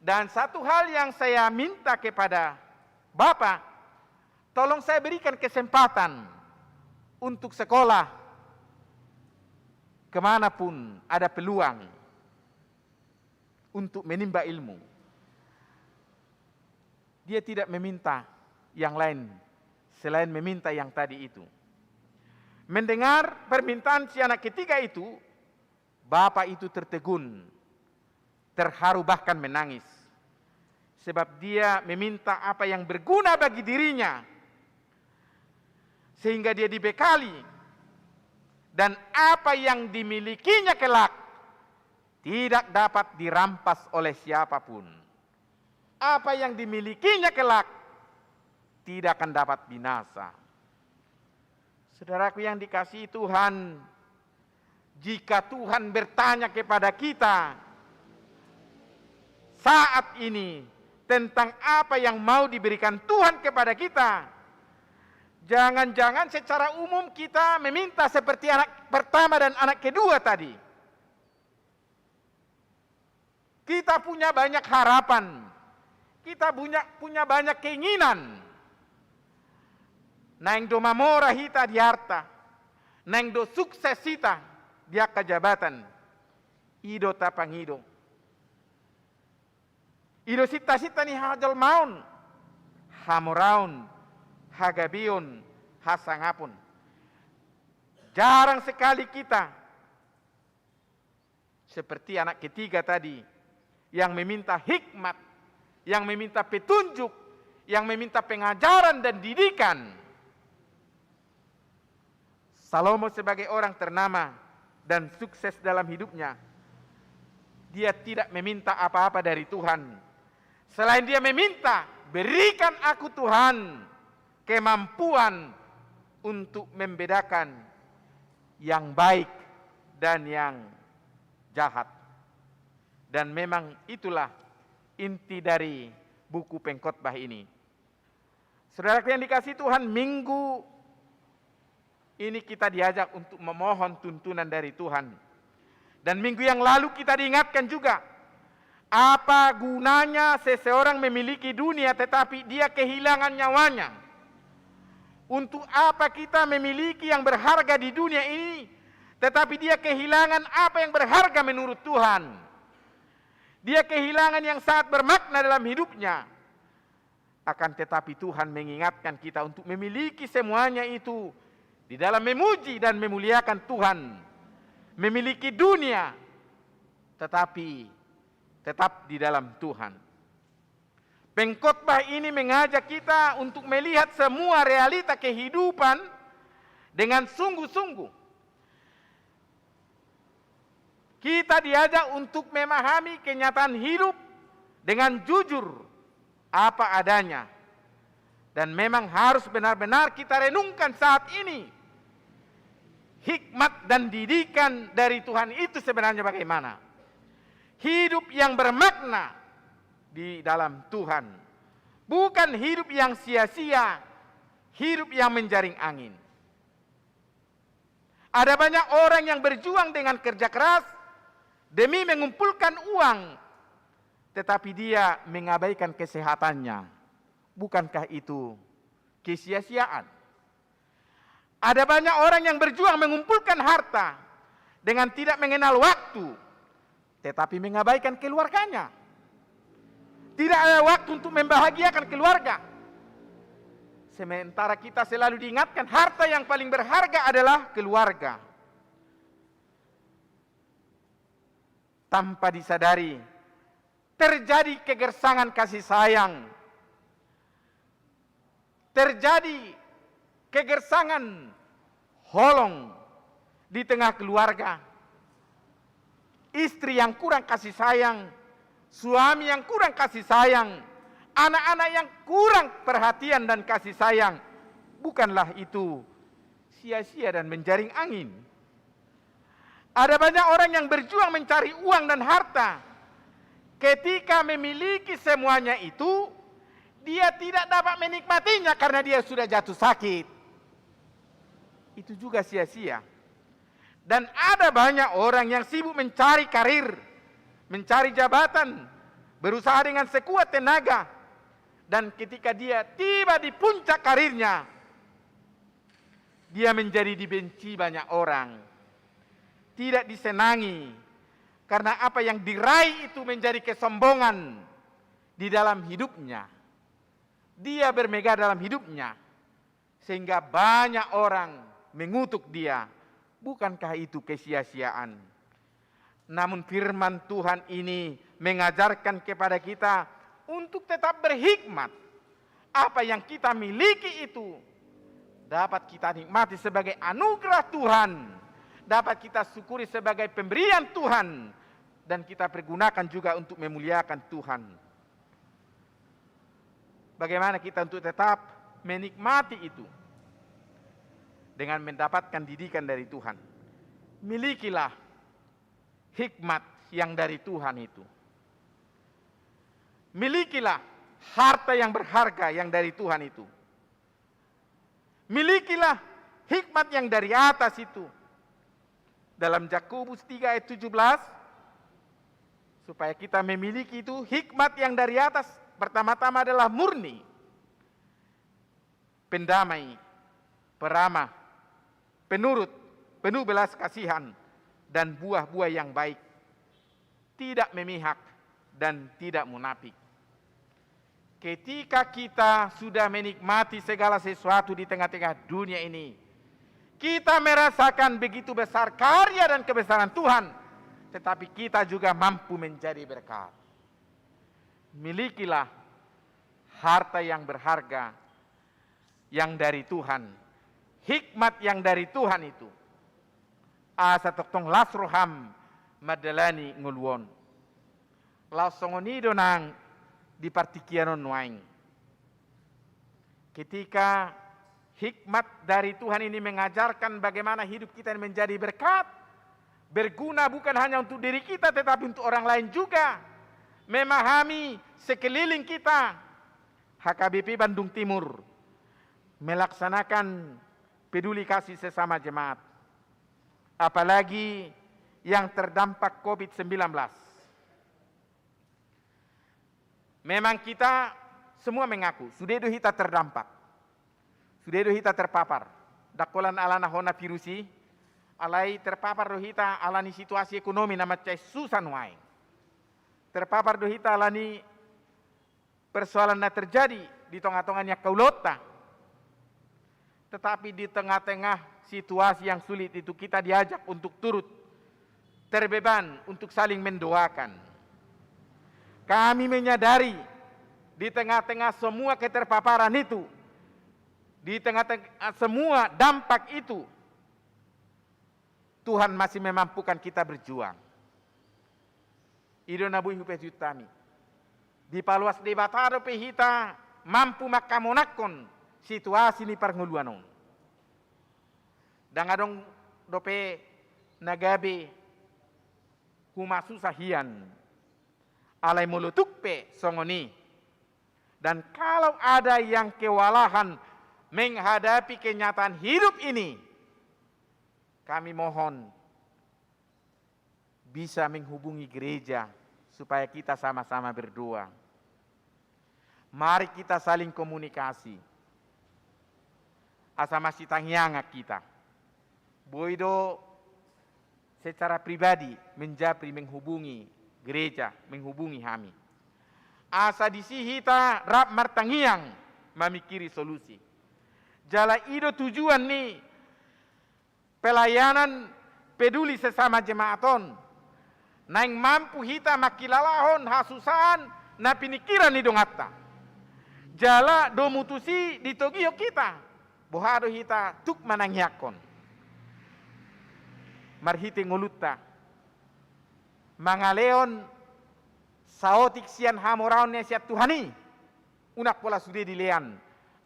Dan satu hal yang saya minta kepada Bapak, tolong saya berikan kesempatan untuk sekolah kemanapun ada peluang untuk menimba ilmu, dia tidak meminta yang lain selain meminta yang tadi itu. Mendengar permintaan si anak ketiga itu, bapak itu tertegun, terharu bahkan menangis. Sebab dia meminta apa yang berguna bagi dirinya, sehingga dia dibekali, dan apa yang dimilikinya kelak tidak dapat dirampas oleh siapapun. Apa yang dimilikinya kelak tidak akan dapat binasa. Saudaraku yang dikasihi Tuhan, jika Tuhan bertanya kepada kita saat ini tentang apa yang mau diberikan Tuhan kepada kita, jangan-jangan secara umum kita meminta seperti anak pertama dan anak kedua tadi. Kita punya banyak harapan, kita punya banyak keinginan. Nang do mamora hita di harta, nang do sukses hita dia kejabatan, ido tapang ido. Ido sita-sita ni hajal maun, hamoraun, hagabion, hasangapun. Jarang sekali kita seperti anak ketiga tadi yang meminta hikmat, yang meminta petunjuk, yang meminta pengajaran dan didikan. Salomo sebagai orang ternama dan sukses dalam hidupnya, dia tidak meminta apa-apa dari Tuhan. Selain dia meminta, berikan aku Tuhan kemampuan untuk membedakan yang baik dan yang jahat. Dan memang itulah inti dari buku pengkhotbah ini. Saudara yang dikasihi Tuhan, minggu ini kita diajak untuk memohon tuntunan dari Tuhan. Dan minggu yang lalu kita diingatkan juga, apa gunanya seseorang memiliki dunia tetapi dia kehilangan nyawanya? Untuk apa kita memiliki yang berharga di dunia ini tetapi dia kehilangan apa yang berharga menurut Tuhan? Dia kehilangan yang sangat bermakna dalam hidupnya. Akan tetapi Tuhan mengingatkan kita untuk memiliki semuanya itu di dalam memuji dan memuliakan Tuhan. Memiliki dunia, tetapi tetap di dalam Tuhan. Pengkhotbah ini mengajak kita untuk melihat semua realita kehidupan dengan sungguh-sungguh. Kita diajak untuk memahami kenyataan hidup dengan jujur apa adanya. Dan memang harus benar-benar kita renungkan saat ini. Hikmat dan didikan dari Tuhan itu sebenarnya bagaimana? Hidup yang bermakna di dalam Tuhan. Bukan hidup yang sia-sia, hidup yang menjaring angin. Ada banyak orang yang berjuang dengan kerja keras demi mengumpulkan uang, tetapi dia mengabaikan kesehatannya. Bukankah itu kesia-siaan? Ada banyak orang yang berjuang mengumpulkan harta dengan tidak mengenal waktu, tetapi mengabaikan keluarganya. Tidak ada waktu untuk membahagiakan keluarga. Sementara kita selalu diingatkan harta yang paling berharga adalah keluarga. Tanpa disadari, terjadi kegersangan kasih sayang. Terjadi kegersangan holong di tengah keluarga. Istri yang kurang kasih sayang, suami yang kurang kasih sayang, anak-anak yang kurang perhatian dan kasih sayang. Bukanlah itu sia-sia dan menjaring angin. Ada banyak orang yang berjuang mencari uang dan harta. Ketika memiliki semuanya itu, dia tidak dapat menikmatinya karena dia sudah jatuh sakit. Itu juga sia-sia. Dan ada banyak orang yang sibuk mencari karir, mencari jabatan, berusaha dengan sekuat tenaga. Dan ketika dia tiba di puncak karirnya, dia menjadi dibenci banyak orang. tidak disenangi, karena apa yang diraih itu menjadi kesombongan di dalam hidupnya. Dia bermegah dalam hidupnya, sehingga banyak orang mengutuk dia. Bukankah itu kesia-siaan? Namun firman Tuhan ini mengajarkan kepada kita untuk tetap berhikmat. Apa yang kita miliki itu dapat kita nikmati sebagai anugerah Tuhan, dapat kita syukuri sebagai pemberian Tuhan, dan kita pergunakan juga untuk memuliakan Tuhan. Bagaimana kita untuk tetap menikmati itu? Dengan mendapatkan didikan dari Tuhan. Milikilah hikmat yang dari Tuhan itu. Milikilah harta yang berharga yang dari Tuhan itu. Milikilah hikmat yang dari atas itu. Dalam Yakobus 3 ayat 17, supaya kita memiliki itu hikmat yang dari atas, pertama-tama adalah murni, pendamai, peramah, penurut, penuh belas kasihan, dan buah-buah yang baik, tidak memihak dan tidak munafik. Ketika kita sudah menikmati segala sesuatu di tengah-tengah dunia ini, kita merasakan begitu besar karya dan kebesaran Tuhan, tetapi kita juga mampu menjadi berkat. Milikilah harta yang berharga yang dari Tuhan, hikmat yang dari Tuhan itu. Asa totong lasroham madalani ngulwon. Lausongonido nang di partikianon waing. Ketika hikmat dari Tuhan ini mengajarkan bagaimana hidup kita menjadi berkat, berguna bukan hanya untuk diri kita tetapi untuk orang lain juga. Memahami sekeliling kita. HKBP Bandung Timur melaksanakan peduli kasih sesama jemaat, apalagi yang terdampak COVID-19. Memang kita semua mengaku sudah kita terdampak, sudah kita terpapar. Dakolan alana hona virusi, alai terpapar dohita alani situasi ekonomi nama cai susan wae. Terpapar dohita alani persoalan yang terjadi di tengah-tengahnya kaulota. Tetapi di tengah-tengah situasi yang sulit itu kita diajak untuk turut terbeban untuk saling mendoakan. Kami menyadari di tengah-tengah semua keterpaparan itu, di tengah-tengah semua dampak itu, Tuhan masih memampukan kita berjuang. Ido nabu hupet yutami. Di paluas debatado pehita mampu makamonakon situasi ni parnguluanon. Dangadong dope nagabe kumasusahian alai mulutukpe songoni. Dan kalau ada yang kewalahan menghadapi kenyataan hidup ini, kami mohon bisa menghubungi gereja supaya kita sama-sama berdoa. Mari kita saling komunikasi. Asa masih tangyanga kita. Boido secara pribadi menjapri menghubungi gereja, menghubungi kami. Asa disihita rap martangiang memikiri solusi. Jala ido tujuan nih pelayanan peduli sesama jemaaton. Naing mampu hita makilalahon hasusan na pinikiran ni dongata. Jala do mutusi di togio kita. Bohado hita tuk manangyakon. Marhite nguluta. Mangaleon saotik sian hamoraon ne siat Tuhani. Unak pola sude dilean.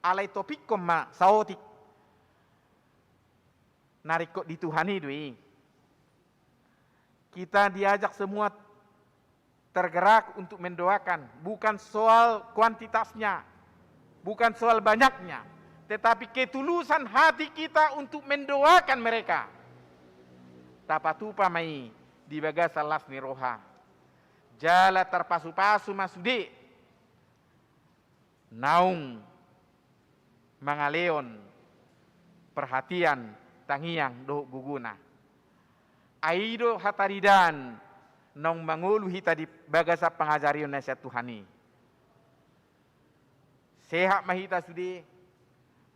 Alai topik ma saotik. Narikot di Tuhani dui. Kita diajak semua tergerak untuk mendoakan. Bukan soal kuantitasnya. Bukan soal banyaknya. Tetapi ketulusan hati kita untuk mendoakan mereka. Tapatupa mai di bagasa lasni roha. Jala terpasu-pasu masude. Naung mangaleon perhatian tangiang do guguna. aido hataridan nong mangulu hita di bagasa pengajarion nasihat Tuhani. Sehat mahita sudi,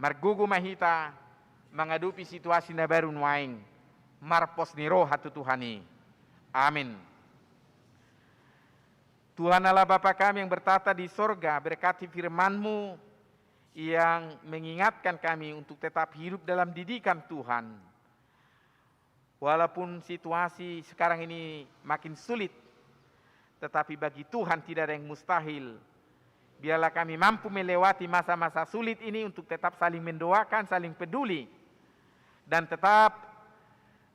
margugu mahita, mengadupi situasi na baru waing, marpos ni roh hatu Tuhani. Amin. Tuhan Allah Bapa kami yang bertata di sorga, berkati firman-Mu yang mengingatkan kami untuk tetap hidup dalam didikan Tuhan. Walaupun situasi sekarang ini makin sulit, tetapi bagi Tuhan tidak ada yang mustahil. Biarlah kami mampu melewati masa-masa sulit ini untuk tetap saling mendoakan, saling peduli, dan tetap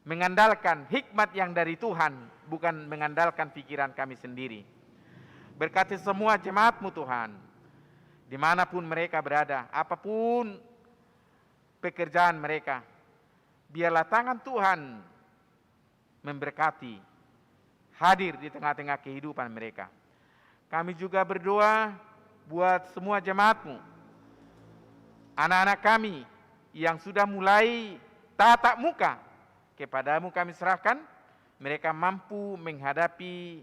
mengandalkan hikmat yang dari Tuhan, bukan mengandalkan pikiran kami sendiri. Berkati semua jemaat-Mu Tuhan, dimanapun mereka berada, apapun pekerjaan mereka, biarlah tangan Tuhan memberkati, hadir di tengah-tengah kehidupan mereka. Kami juga berdoa buat semua jemaat-Mu, anak-anak kami yang sudah mulai tatap muka, kepadamu kami serahkan, mereka mampu menghadapi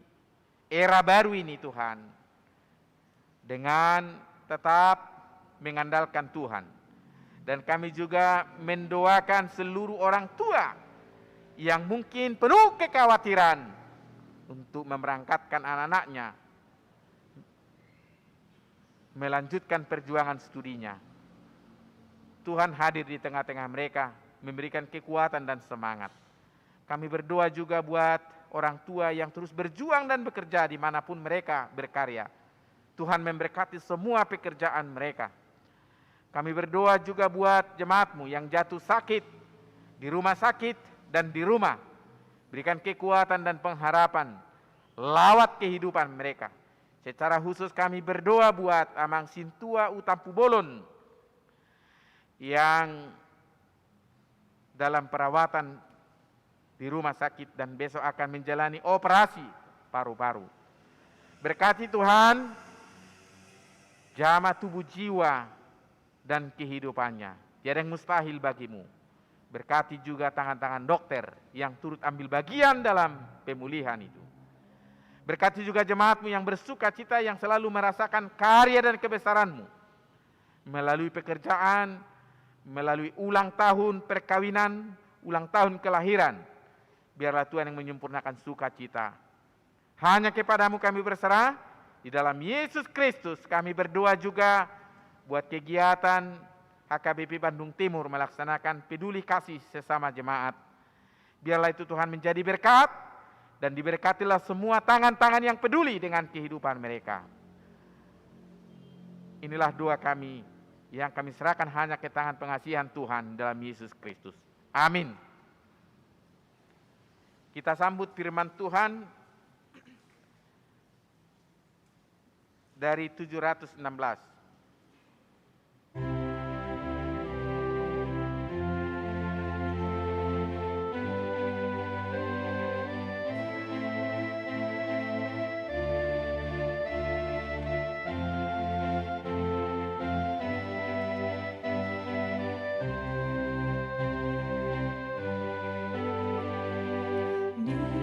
era baru ini Tuhan, dengan tetap mengandalkan Tuhan. Dan kami juga mendoakan seluruh orang tua yang mungkin penuh kekhawatiran untuk memberangkatkan anak-anaknya melanjutkan perjuangan studinya. Tuhan hadir di tengah-tengah mereka, memberikan kekuatan dan semangat. Kami berdoa juga buat orang tua yang terus berjuang dan bekerja dimanapun mereka berkarya. Tuhan memberkati semua pekerjaan mereka. Kami berdoa juga buat jemaat-Mu yang jatuh sakit, di rumah sakit dan di rumah. Berikan kekuatan dan pengharapan, lawat kehidupan mereka. Secara khusus kami berdoa buat Amang Sintua Utampu Bolon yang dalam perawatan di rumah sakit dan besok akan menjalani operasi paru-paru. Berkati Tuhan jamah tubuh jiwa dan kehidupannya. Tiada yang mustahil bagi-Mu. Berkati juga tangan-tangan dokter yang turut ambil bagian dalam pemulihan itu. Berkati juga jemaat-Mu yang bersuka cita, yang selalu merasakan karya dan kebesaran-Mu. Melalui pekerjaan, melalui ulang tahun perkawinan, ulang tahun kelahiran. Biarlah Tuhan yang menyempurnakan sukacita. Hanya kepadamu kami berserah. Di dalam Yesus Kristus kami berdoa juga buat kegiatan HKBP Bandung Timur melaksanakan peduli kasih sesama jemaat. Biarlah itu Tuhan menjadi berkat, dan diberkatilah semua tangan-tangan yang peduli dengan kehidupan mereka. Inilah doa kami yang kami serahkan hanya ke tangan pengasihan Tuhan dalam Yesus Kristus. Amin. Kita sambut firman Tuhan dari 716.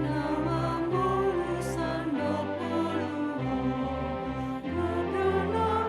Namamu Sando Puluh, Nabra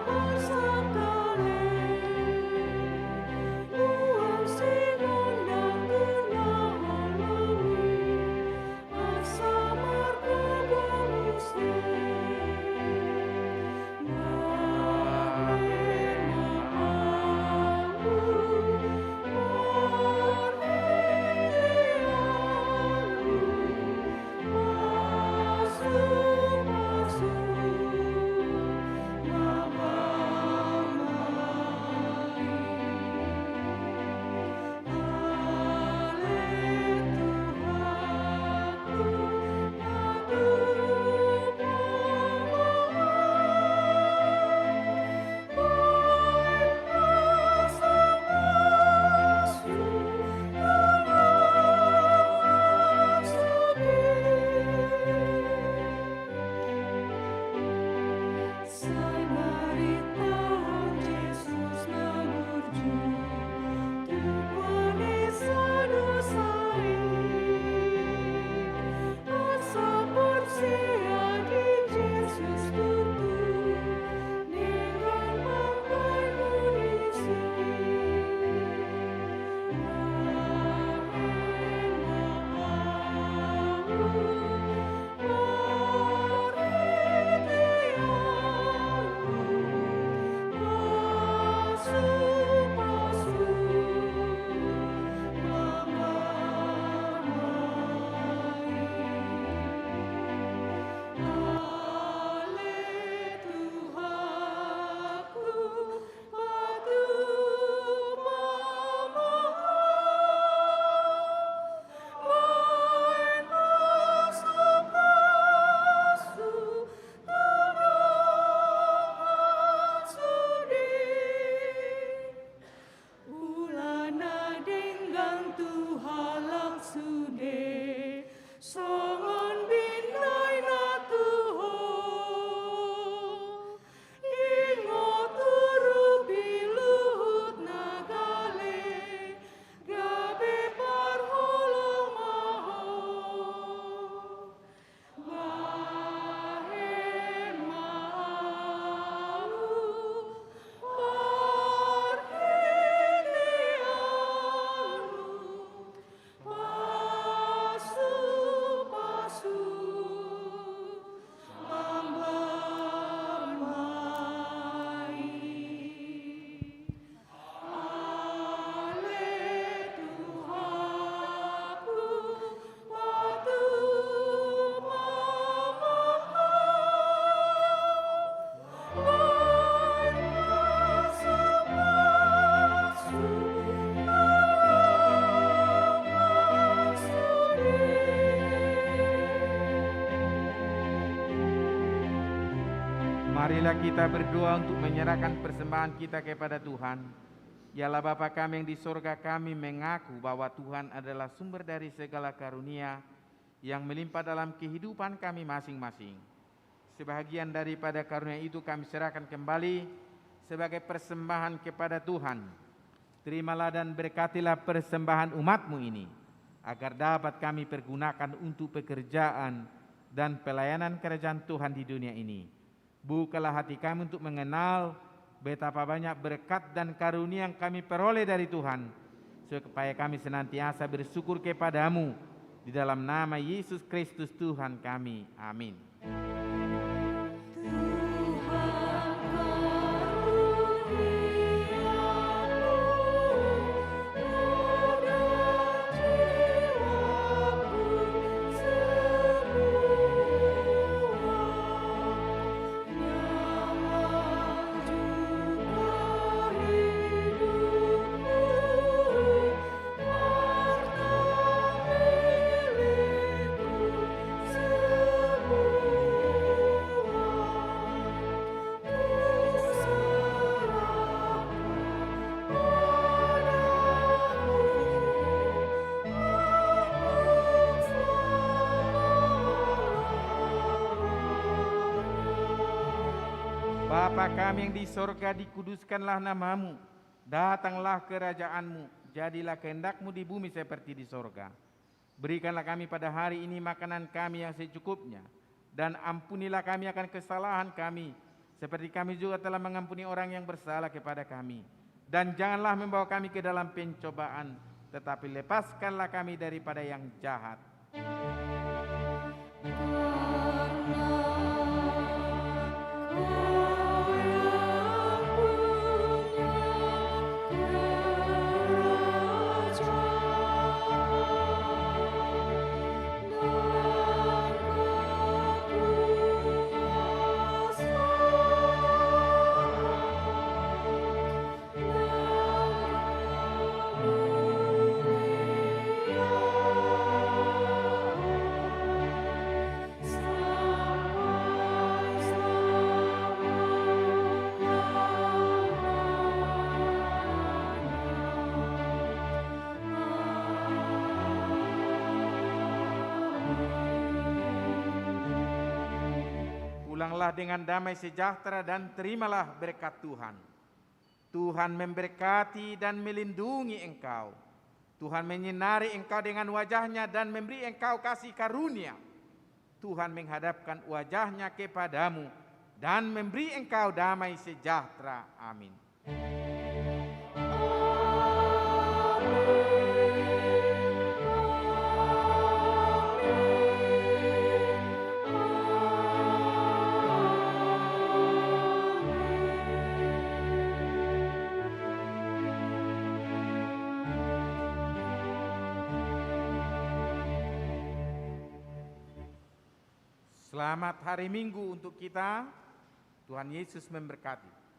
Marilah kita berdoa untuk menyerahkan persembahan kita kepada Tuhan. Yalah Bapa kami yang di sorga, kami mengaku bahwa Tuhan adalah sumber dari segala karunia yang melimpah dalam kehidupan kami masing-masing. Sebahagian daripada karunia itu kami serahkan kembali sebagai persembahan kepada Tuhan. Terimalah dan berkatilah persembahan umat-Mu ini, agar dapat kami pergunakan untuk pekerjaan dan pelayanan kerajaan Tuhan di dunia ini. Bukalah hati kami untuk mengenal betapa banyak berkat dan karunia yang kami peroleh dari Tuhan, supaya kami senantiasa bersyukur kepada-Mu. Di dalam nama Yesus Kristus Tuhan kami. Amin. Bapa kami yang di sorga, dikuduskanlah nama-Mu, datanglah kerajaan-Mu, jadilah kehendak-Mu di bumi seperti di sorga. Berikanlah kami pada hari ini makanan kami yang secukupnya, dan ampunilah kami akan kesalahan kami, seperti kami juga telah mengampuni orang yang bersalah kepada kami. Dan janganlah membawa kami ke dalam pencobaan, tetapi lepaskanlah kami daripada yang jahat. Pulanglah dengan damai sejahtera dan terimalah berkat Tuhan. Tuhan memberkati dan melindungi engkau. Tuhan menyinari engkau dengan wajah-Nya dan memberi engkau kasih karunia. Tuhan menghadapkan wajah-Nya kepadamu dan memberi engkau damai sejahtera. Amin. Selamat hari Minggu untuk kita. Tuhan Yesus memberkati.